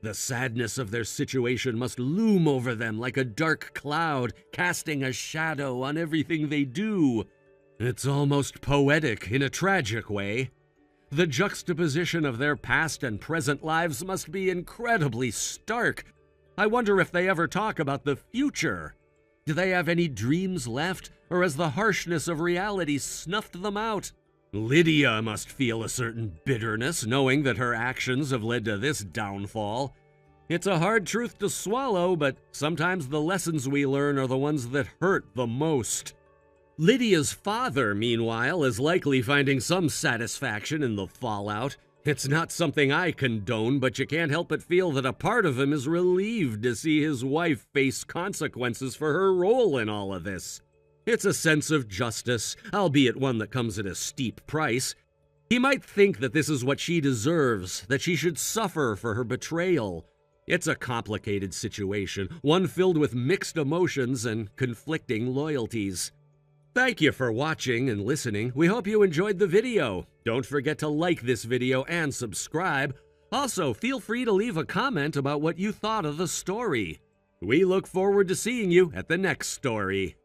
S1: The sadness of their situation must loom over them like a dark cloud, casting a shadow on everything they do. It's almost poetic in a tragic way. The juxtaposition of their past and present lives must be incredibly stark. I wonder if they ever talk about the future. Do they have any dreams left, or has the harshness of reality snuffed them out? Lydia must feel a certain bitterness, knowing that her actions have led to this downfall. It's a hard truth to swallow, but sometimes the lessons we learn are the ones that hurt the most. Lydia's father, meanwhile, is likely finding some satisfaction in the fallout. It's not something I condone, but you can't help but feel that a part of him is relieved to see his wife face consequences for her role in all of this. It's a sense of justice, albeit one that comes at a steep price. He might think that this is what she deserves, that she should suffer for her betrayal. It's a complicated situation, one filled with mixed emotions and conflicting loyalties. Thank you for watching and listening. We hope you enjoyed the video. Don't forget to like this video and subscribe. Also, feel free to leave a comment about what you thought of the story. We look forward to seeing you at the next story.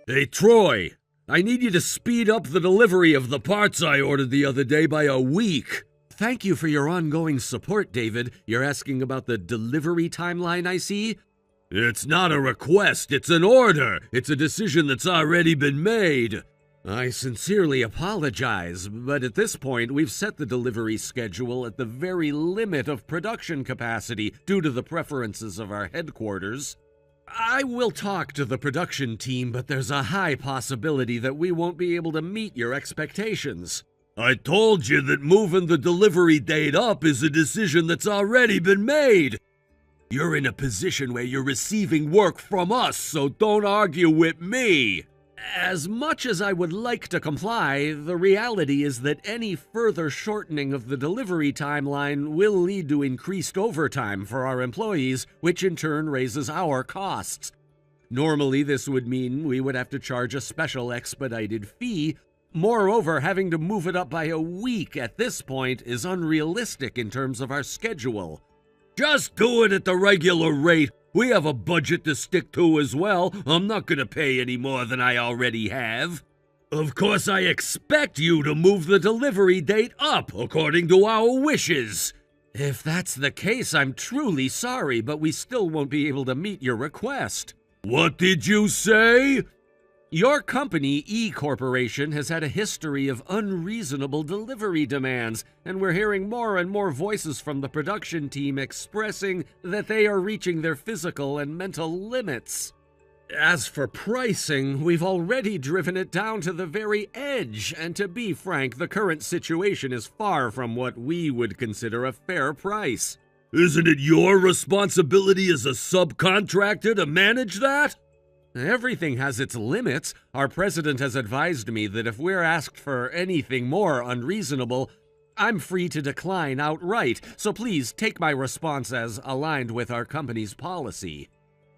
S1: Hey, Troy, I need you to speed up the delivery of the parts I ordered the other day by a week. Thank you for your ongoing support, David. You're asking about the delivery timeline, I see? It's not a request, it's an order. It's a decision that's already been made. I sincerely apologize, but at this point, we've set the delivery schedule at the very limit of production capacity due to the preferences of our headquarters. I will talk to the production team, but there's a high possibility that we won't be able to meet your expectations. I told you that moving the delivery date up is a decision that's already been made. You're in a position where you're receiving work from us, so don't argue with me. As much as I would like to comply, the reality is that any further shortening of the delivery timeline will lead to increased overtime for our employees, which in turn raises our costs. Normally, this would mean we would have to charge a special expedited fee. Moreover, having to move it up by a week at this point is unrealistic in terms of our schedule. Just do it at the regular rate. We have a budget to stick to as well. I'm not going to pay any more than I already have. Of course, I expect you to move the delivery date up according to our wishes. If that's the case, I'm truly sorry, but we still won't be able to meet your request. What did you say? Your company, E Corporation, has had a history of unreasonable delivery demands, and we're hearing more and more voices from the production team expressing that they are reaching their physical and mental limits. As for pricing, we've already driven it down to the very edge, and to be frank, the current situation is far from what we would consider a fair price.
S3: Isn't it your responsibility as a subcontractor to manage that?
S1: Everything has its limits. Our president has advised me that if we're asked for anything more unreasonable, I'm free to decline outright, so please take my response as aligned with our company's policy.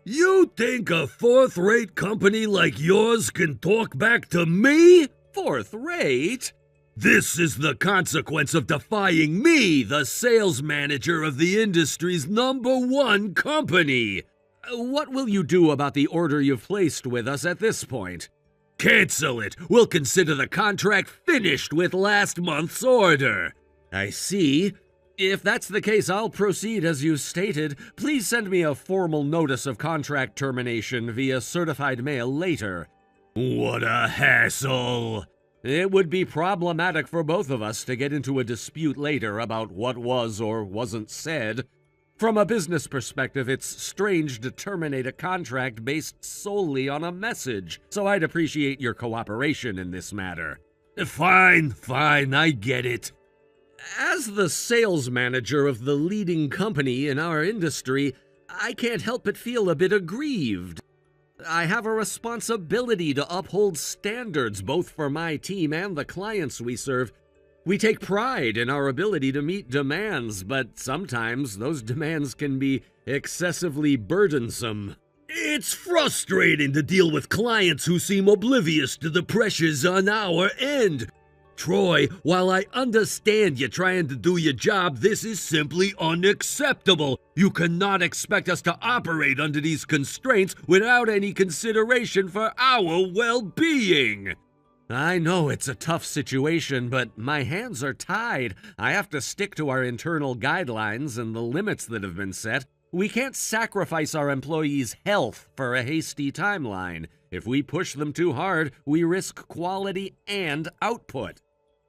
S3: You think a fourth-rate company like yours can talk back to me?
S1: Fourth rate?
S3: This is the consequence of defying me, the sales manager of the industry's #1 company.
S1: What will you do about the order you've placed with us at this point?
S3: Cancel it. We'll consider the contract finished with last month's order.
S1: I see. If that's the case, I'll proceed as you stated. Please send me a formal notice of contract termination via certified mail later.
S3: What a hassle.
S1: It would be problematic for both of us to get into a dispute later about what was or wasn't said. From a business perspective, it's strange to terminate a contract based solely on a message, so I'd appreciate your cooperation in this matter.
S3: Fine, I get it.
S1: As the sales manager of the leading company in our industry, I can't help but feel a bit aggrieved. I have a responsibility to uphold standards both for my team and the clients we serve. We take pride in our ability to meet demands, but sometimes those demands can be excessively burdensome.
S3: It's frustrating to deal with clients who seem oblivious to the pressures on our end. Troy, while I understand you're trying to do your job, this is simply unacceptable. You cannot expect us to operate under these constraints without any consideration for our well-being.
S1: I know it's a tough situation, but my hands are tied. I have to stick to our internal guidelines and the limits that have been set. We can't sacrifice our employees' health for a hasty timeline. If we push them too hard, we risk quality and output.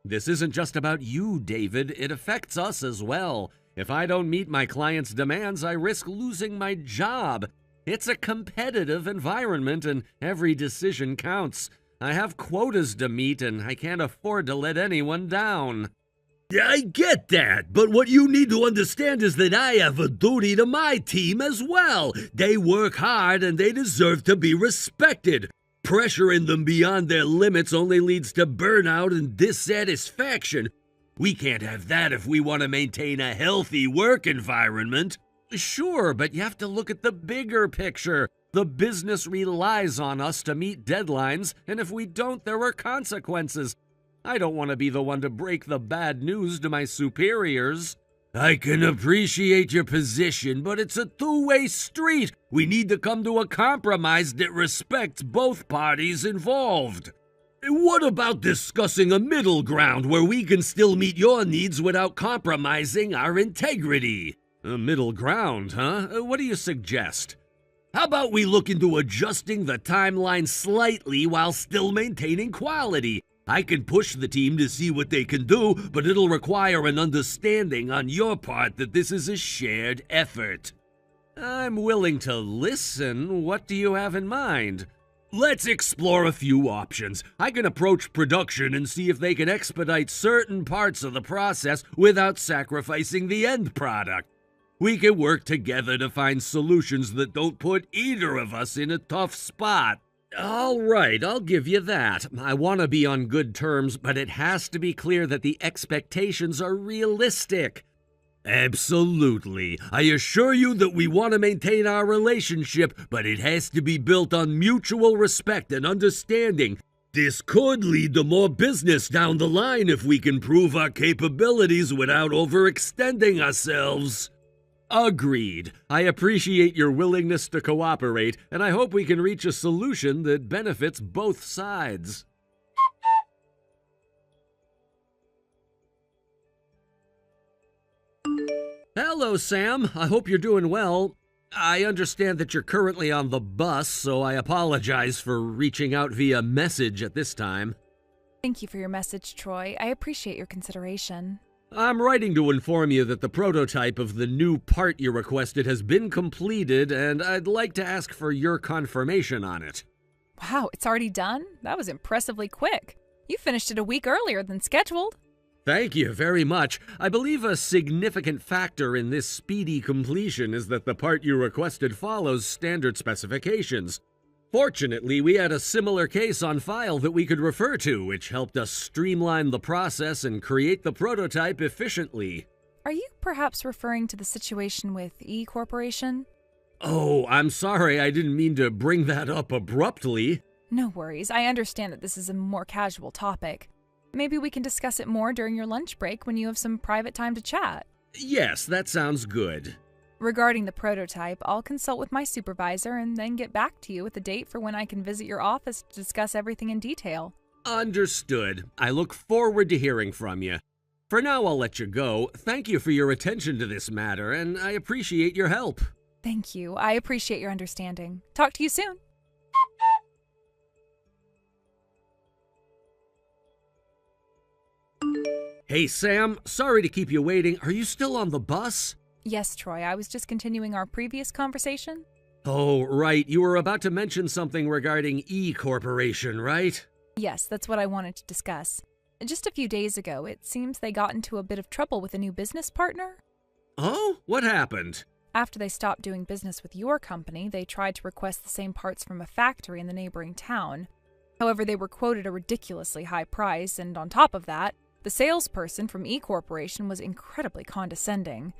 S1: This isn't just about you, David. It affects us as well. If I don't meet my clients' demands, I risk losing my job. It's a competitive environment, and every decision counts. I have quotas to meet, and I can't afford to let anyone down.
S3: I get that, but what you need to understand is that I have a duty to my team as well. They work hard, and they deserve to be respected. Pressuring them beyond their limits only leads to burnout and dissatisfaction. We can't have that if we want to maintain a healthy work environment.
S1: Sure, but you have to look at the bigger picture. The business relies on us to meet deadlines, and if we don't, there are consequences. I don't want to be the one to break the bad news to my superiors.
S3: I can appreciate your position, but it's a two-way street. We need to come to a compromise that respects both parties involved. What about discussing a middle ground where we can still meet your needs without compromising our integrity?
S1: A middle ground, huh? What do you suggest?
S3: How about we look into adjusting the timeline slightly while still maintaining quality? I can push the team to see what they can do, but it'll require an understanding on your part that this is a shared effort.
S1: I'm willing to listen. What do you have in mind?
S3: Let's explore a few options. I can approach production and see if they can expedite certain parts of the process without sacrificing the end product. We can work together to find solutions that don't put either of us in a tough spot.
S1: All right, I'll give you that. I want to be on good terms, but it has to be clear that the expectations are realistic.
S3: Absolutely. I assure you that we want to maintain our relationship, but it has to be built on mutual respect and understanding. This could lead to more business down the line if we can prove our capabilities without overextending ourselves.
S1: Agreed. I appreciate your willingness to cooperate, and I hope we can reach a solution that benefits both sides. Hello, Sam. I hope you're doing well. I understand that you're currently on the bus, so I apologize for reaching out via message at this time.
S2: Thank you for your message, Troy. I appreciate your consideration.
S1: I'm writing to inform you that the prototype of the new part you requested has been completed, and I'd like to ask for your confirmation on it.
S2: Wow, it's already done? That was impressively quick. You finished it a week earlier than scheduled.
S1: Thank you very much. I believe a significant factor in this speedy completion is that the part you requested follows standard specifications. Fortunately, we had a similar case on file that we could refer to, which helped us streamline the process and create the prototype efficiently.
S2: Are you perhaps referring to the situation with E Corporation?
S1: Oh, I'm sorry, I didn't mean to bring that up abruptly.
S2: No worries, I understand that this is a more casual topic. Maybe we can discuss it more during your lunch break when you have some private time to chat.
S1: Yes, that sounds good.
S2: Regarding the prototype, I'll consult with my supervisor and then get back to you with a date for when I can visit your office to discuss everything in detail.
S1: Understood. I look forward to hearing from you. For now, I'll let you go. Thank you for your attention to this matter, and I appreciate your help.
S2: Thank you. I appreciate your understanding. Talk to you soon.
S1: Hey, Sam. Sorry to keep you waiting. Are you still on the bus?
S2: Yes, Troy. I was just continuing our previous conversation.
S1: Oh, right. You were about to mention something regarding E Corporation, right?
S2: Yes, that's what I wanted to discuss. Just a few days ago, it seems they got into a bit of trouble with a new business partner.
S1: Oh? What happened?
S2: After they stopped doing business with your company, they tried to request the same parts from a factory in the neighboring town. However, they were quoted a ridiculously high price, and on top of that, the salesperson from E Corporation was incredibly condescending.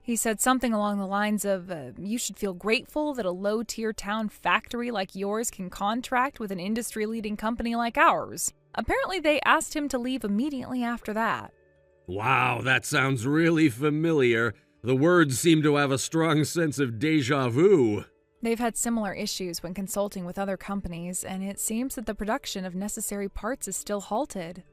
S2: He said something along the lines of, you should feel grateful that a low-tier town factory like yours can contract with an industry-leading company like ours. Apparently, they asked him to leave immediately after that.
S1: Wow, that sounds really familiar. The words seem to have a strong sense of déjà vu.
S2: They've had similar issues when consulting with other companies, and it seems that the production of necessary parts is still halted.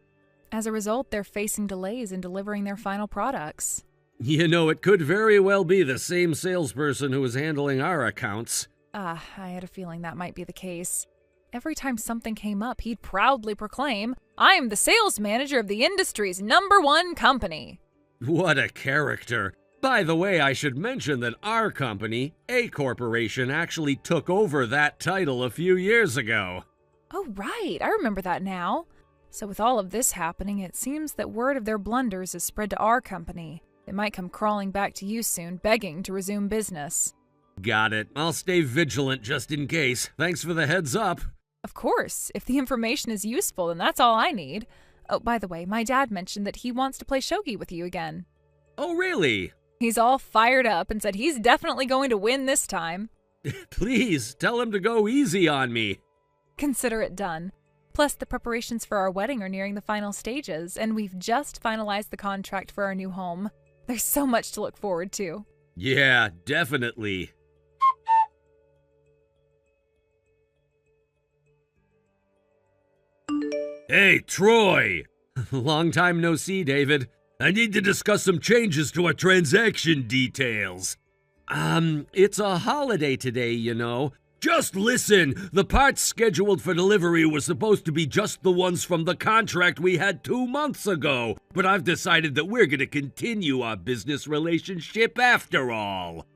S2: As a result, they're facing delays in delivering their final products.
S1: You know, it could very well be the same salesperson who was handling our accounts.
S2: I had a feeling that might be the case. Every time something came up, he'd proudly proclaim, "I'm the sales manager of the industry's #1 company."
S1: What a character. By the way, I should mention that our company, A Corporation, actually took over that title a few years ago.
S2: Oh, right. I remember that now. So with all of this happening, it seems that word of their blunders has spread to our company. It might come crawling back to you soon, begging to resume business.
S1: Got it. I'll stay vigilant just in case. Thanks for the heads up.
S2: Of course. If the information is useful, then that's all I need. Oh, by the way, my dad mentioned that he wants to play shogi with you again.
S1: Oh, really?
S2: He's all fired up and said he's definitely going to win this time.
S1: Please, tell him to go easy on me.
S2: Consider it done. Plus, the preparations for our wedding are nearing the final stages, and we've just finalized the contract for our new home. There's so much to look forward to.
S1: Yeah, definitely. Hey, Troy! Long time no see, David. I need to discuss some changes to our transaction details. It's a holiday today, you know. Just listen! The parts scheduled for delivery were supposed to be just the ones from the contract we had 2 months ago, but I've decided that we're going to continue our business relationship after all.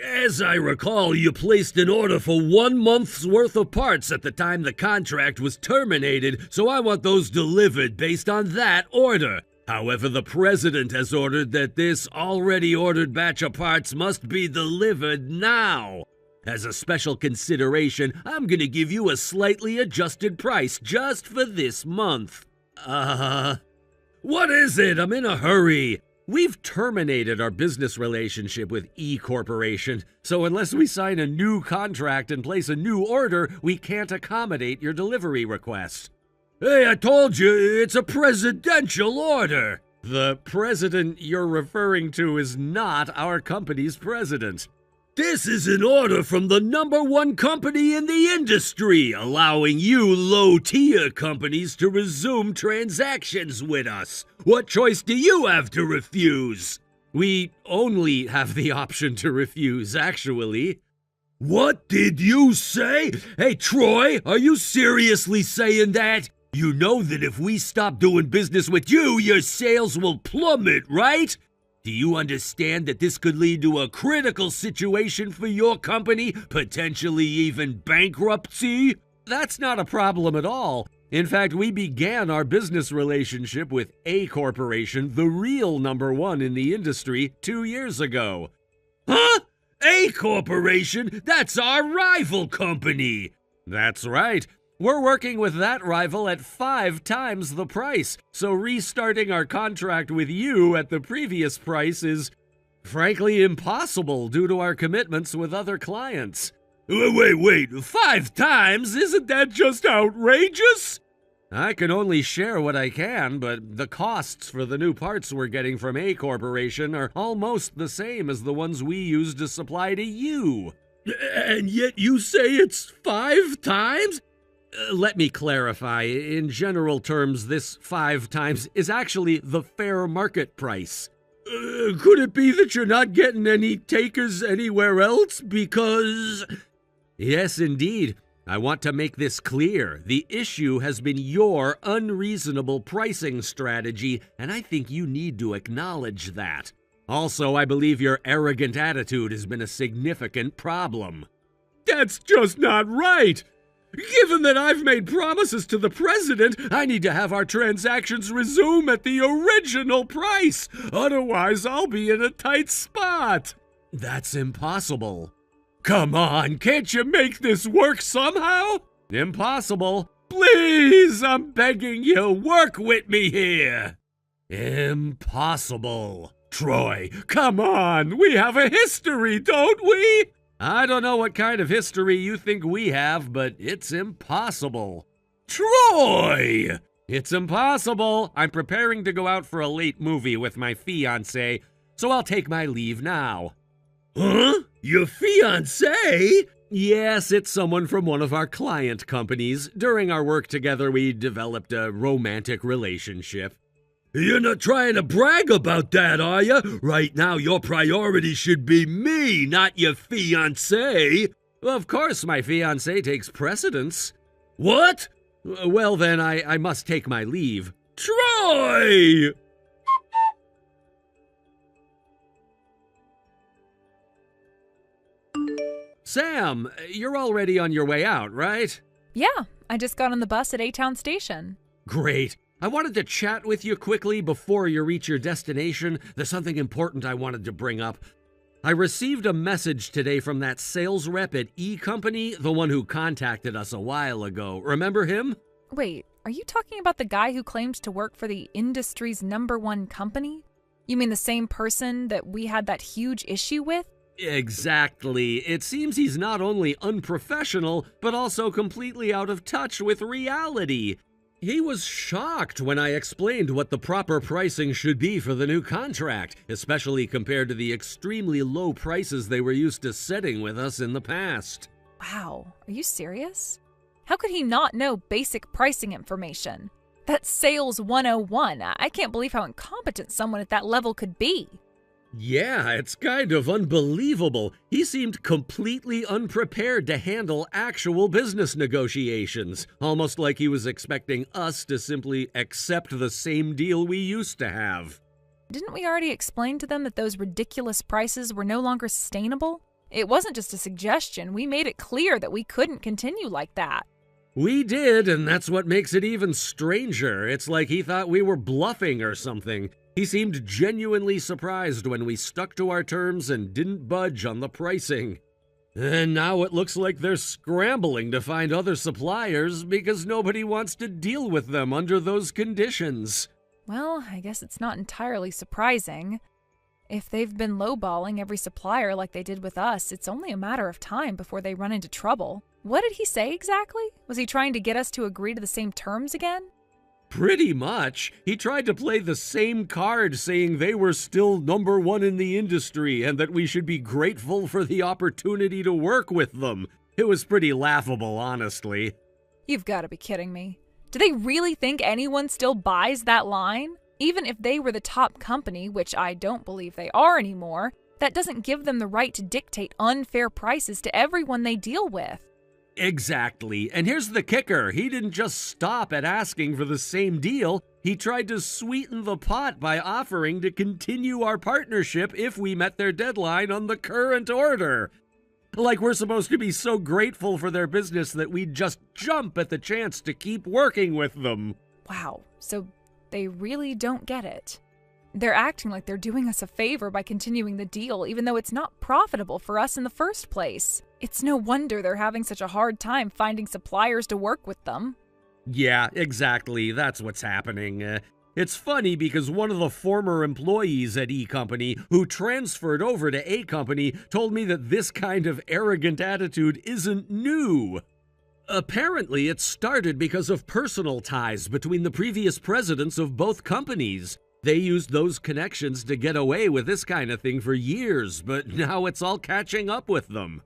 S1: As I recall, you placed an order for 1 month's worth of parts at the time the contract was terminated, so I want those delivered based on that order. However, the president has ordered that this already ordered batch of parts must be delivered now. As a special consideration, I'm gonna give you a slightly adjusted price just for this month. What is it? I'm in a hurry. We've terminated our business relationship with E Corporation, so unless we sign a new contract and place a new order, we can't accommodate your delivery request. Hey, I told you, it's a presidential order. The president you're referring to is not our company's president. This is an order from the #1 company in the industry, allowing you low-tier companies to resume transactions with us. What choice do you have to refuse? We only have the option to refuse, actually. What did you say? Hey, Troy, are you seriously saying that?
S3: You know that if we stop doing business with you, your sales will plummet, right? Do you understand that this could lead to a critical situation for your company, potentially even bankruptcy?
S1: That's not a problem at all. In fact, we began our business relationship with A Corporation, the real number one in the industry, 2 years ago.
S3: Huh? A Corporation? That's our rival company.
S1: That's right. We're working with that rival at 5 times the price, so restarting our contract with you at the previous price is, frankly, impossible due to our commitments with other clients.
S3: Wait, 5 times? Isn't that just outrageous?
S1: I can only share what I can, but the costs for the new parts we're getting from A Corporation are almost the same as the ones we use to supply to you.
S3: And yet you say it's 5 times?
S1: Let me clarify. In general terms, this 5 times is actually the fair market price.
S3: Could it be that you're not getting any takers anywhere else because...
S1: Yes, indeed. I want to make this clear. The issue has been your unreasonable pricing strategy, and I think you need to acknowledge that. Also, I believe your arrogant attitude has been a significant problem.
S3: That's just not right! Given that I've made promises to the president, I need to have our transactions resume at the original price. Otherwise, I'll be in a tight spot.
S1: That's impossible.
S3: Come on, can't you make this work somehow?
S1: Impossible.
S3: Please, I'm begging you, work with me here.
S1: Impossible.
S3: Troy, come on, we have a history, don't we?
S1: I don't know what kind of history you think we have, but it's impossible.
S3: Troy!
S1: It's impossible. I'm preparing to go out for a late movie with my fiance, so I'll take my leave now.
S3: Huh? Your fiance?
S1: Yes, it's someone from one of our client companies. During our work together, we developed a romantic relationship.
S3: You're not trying to brag about that, are you? Right now, your priority should be me, not your fiancé.
S1: Of course, my fiancé takes precedence.
S3: What?
S1: Well, then, I must take my leave.
S3: Troy!
S1: Sam, you're already on your way out, right?
S2: Yeah, I just got on the bus at A-Town Station.
S1: Great. I wanted to chat with you quickly before you reach your destination. There's something important I wanted to bring up. I received a message today from that sales rep at E Company, the one who contacted us a while ago. Remember him?
S2: Wait, are you talking about the guy who claimed to work for the industry's #1 company? You mean the same person that we had that huge issue with?
S1: Exactly. It seems he's not only unprofessional, but also completely out of touch with reality. He was shocked when I explained what the proper pricing should be for the new contract, especially compared to the extremely low prices they were used to setting with us in the past.
S2: Wow, are you serious? How could he not know basic pricing information? That's sales 101. I can't believe how incompetent someone at that level could be.
S1: Yeah, it's kind of unbelievable. He seemed completely unprepared to handle actual business negotiations, almost like he was expecting us to simply accept the same deal we used to have.
S2: Didn't we already explain to them that those ridiculous prices were no longer sustainable? It wasn't just a suggestion. We made it clear that we couldn't continue like that.
S1: We did, and that's what makes it even stranger. It's like he thought we were bluffing or something. He seemed genuinely surprised when we stuck to our terms and didn't budge on the pricing. And now it looks like they're scrambling to find other suppliers because nobody wants to deal with them under those conditions.
S2: Well, I guess it's not entirely surprising. If they've been lowballing every supplier like they did with us, it's only a matter of time before they run into trouble. What did he say exactly? Was he trying to get us to agree to the same terms again?
S1: Pretty much. He tried to play the same card, saying they were still #1 in the industry and that we should be grateful for the opportunity to work with them. It was pretty laughable, honestly.
S2: You've got to be kidding me. Do they really think anyone still buys that line? Even if they were the top company, which I don't believe they are anymore, that doesn't give them the right to dictate unfair prices to everyone they deal with.
S1: Exactly. And here's the kicker. He didn't just stop at asking for the same deal. He tried to sweeten the pot by offering to continue our partnership if we met their deadline on the current order. Like we're supposed to be so grateful for their business that we'd just jump at the chance to keep working with them.
S2: Wow, so they really don't get it. They're acting like they're doing us a favor by continuing the deal, even though it's not profitable for us in the first place. It's no wonder they're having such a hard time finding suppliers to work with them.
S1: Yeah, exactly. That's what's happening. It's funny because one of the former employees at E Company who transferred over to A Company told me that this kind of arrogant attitude isn't new. Apparently, it started because of personal ties between the previous presidents of both companies. They used those connections to get away with this kind of thing for years, but now it's all catching up with them.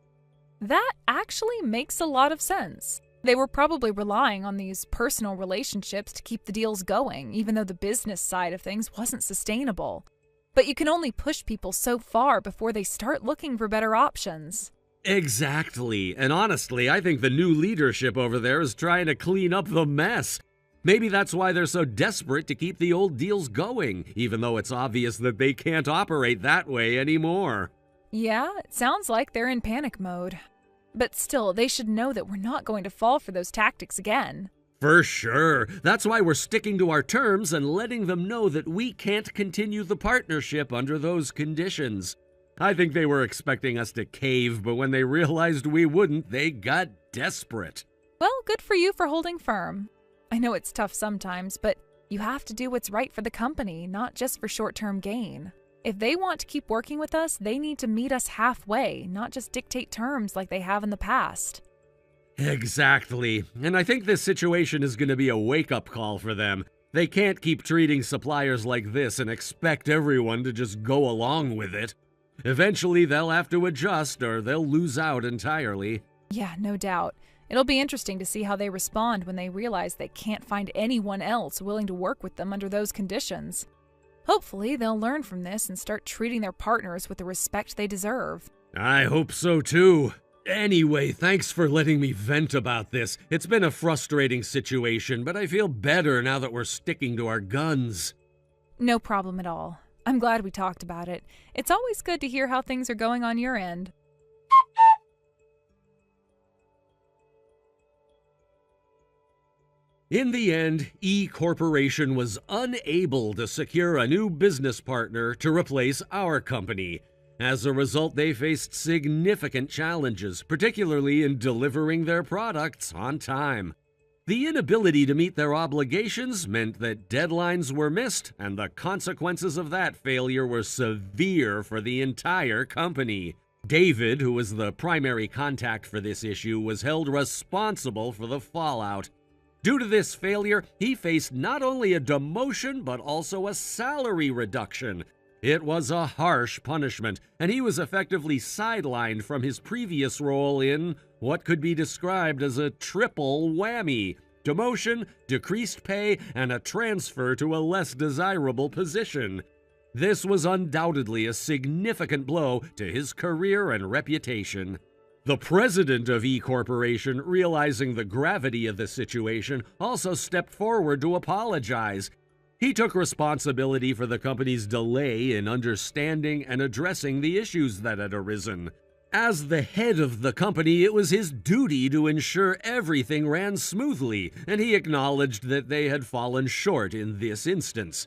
S2: That actually makes a lot of sense. They were probably relying on these personal relationships to keep the deals going, even though the business side of things wasn't sustainable. But you can only push people so far before they start looking for better options.
S1: Exactly. And honestly, I think the new leadership over there is trying to clean up the mess. Maybe that's why they're so desperate to keep the old deals going, even though it's obvious that they can't operate that way anymore.
S2: Yeah, it sounds like they're in panic mode. But still, they should know that we're not going to fall for those tactics again.
S1: For sure. That's why we're sticking to our terms and letting them know that we can't continue the partnership under those conditions. I think they were expecting us to cave, but when they realized we wouldn't, they got desperate.
S2: Well, good for you for holding firm. I know it's tough sometimes, but you have to do what's right for the company, not just for short-term gain. If they want to keep working with us, they need to meet us halfway, not just dictate terms like they have in the past.
S1: Exactly. And I think this situation is going to be a wake-up call for them. They can't keep treating suppliers like this and expect everyone to just go along with it. Eventually, they'll have to adjust or they'll lose out entirely.
S2: Yeah, no doubt. It'll be interesting to see how they respond when they realize they can't find anyone else willing to work with them under those conditions. Hopefully, they'll learn from this and start treating their partners with the respect they deserve.
S1: I hope so too. Anyway, thanks for letting me vent about this. It's been a frustrating situation, but I feel better now that we're sticking to our guns.
S2: No problem at all. I'm glad we talked about it. It's always good to hear how things are going on your end.
S1: In the end, E Corporation was unable to secure a new business partner to replace our company. As a result, they faced significant challenges, particularly in delivering their products on time. The inability to meet their obligations meant that deadlines were missed, and the consequences of that failure were severe for the entire company. David, who was the primary contact for this issue, was held responsible for the fallout. Due to this failure, he faced not only a demotion but also a salary reduction. It was a harsh punishment, and he was effectively sidelined from his previous role in what could be described as a triple whammy: demotion, decreased pay, and a transfer to a less desirable position. This was undoubtedly a significant blow to his career and reputation. The president of E Corporation, realizing the gravity of the situation, also stepped forward to apologize. He took responsibility for the company's delay in understanding and addressing the issues that had arisen. As the head of the company, it was his duty to ensure everything ran smoothly, and he acknowledged that they had fallen short in this instance.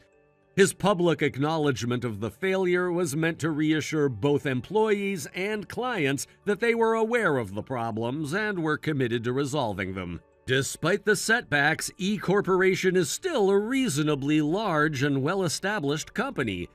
S1: His public acknowledgement of the failure was meant to reassure both employees and clients that they were aware of the problems and were committed to resolving them. Despite the setbacks, E Corporation is still a reasonably large and well-established company.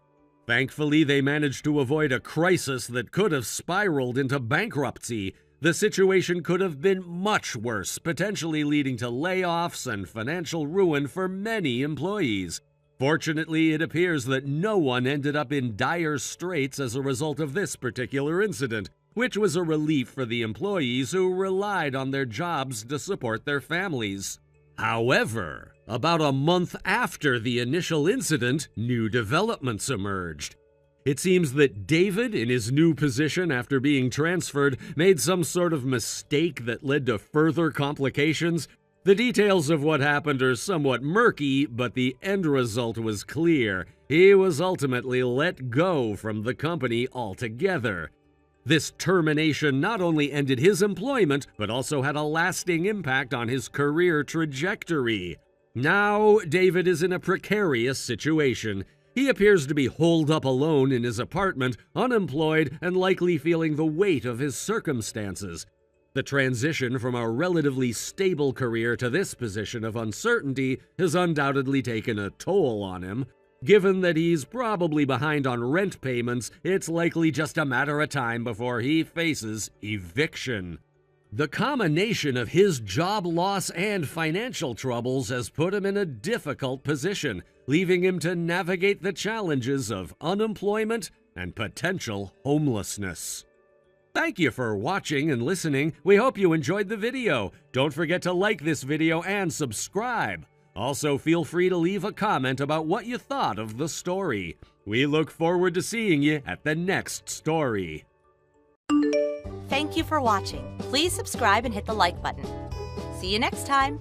S1: Thankfully, they managed to avoid a crisis that could have spiraled into bankruptcy. The situation could have been much worse, potentially leading to layoffs and financial ruin for many employees. Fortunately, it appears that no one ended up in dire straits as a result of this particular incident, which was a relief for the employees who relied on their jobs to support their families. However, about a month after the initial incident, new developments emerged. It seems that David, in his new position after being transferred, made some sort of mistake that led to further complications. The details of what happened are somewhat murky, but the end result was clear. He was ultimately let go from the company altogether. This termination not only ended his employment, but also had a lasting impact on his career trajectory. Now, David is in a precarious situation. He appears to be holed up alone in his apartment, unemployed, and likely feeling the weight of his circumstances. The transition from a relatively stable career to this position of uncertainty has undoubtedly taken a toll on him. Given that he's probably behind on rent payments, it's likely just a matter of time before he faces eviction. The combination of his job loss and financial troubles has put him in a difficult position, leaving him to navigate the challenges of unemployment and potential homelessness. Thank you for watching and listening. We hope you enjoyed the video. Don't forget to like this video and subscribe. Also, feel free to leave a comment about what you thought of the story. We look forward to seeing you at the next story.
S4: Thank you for watching. Please subscribe and hit the like button. See you next time.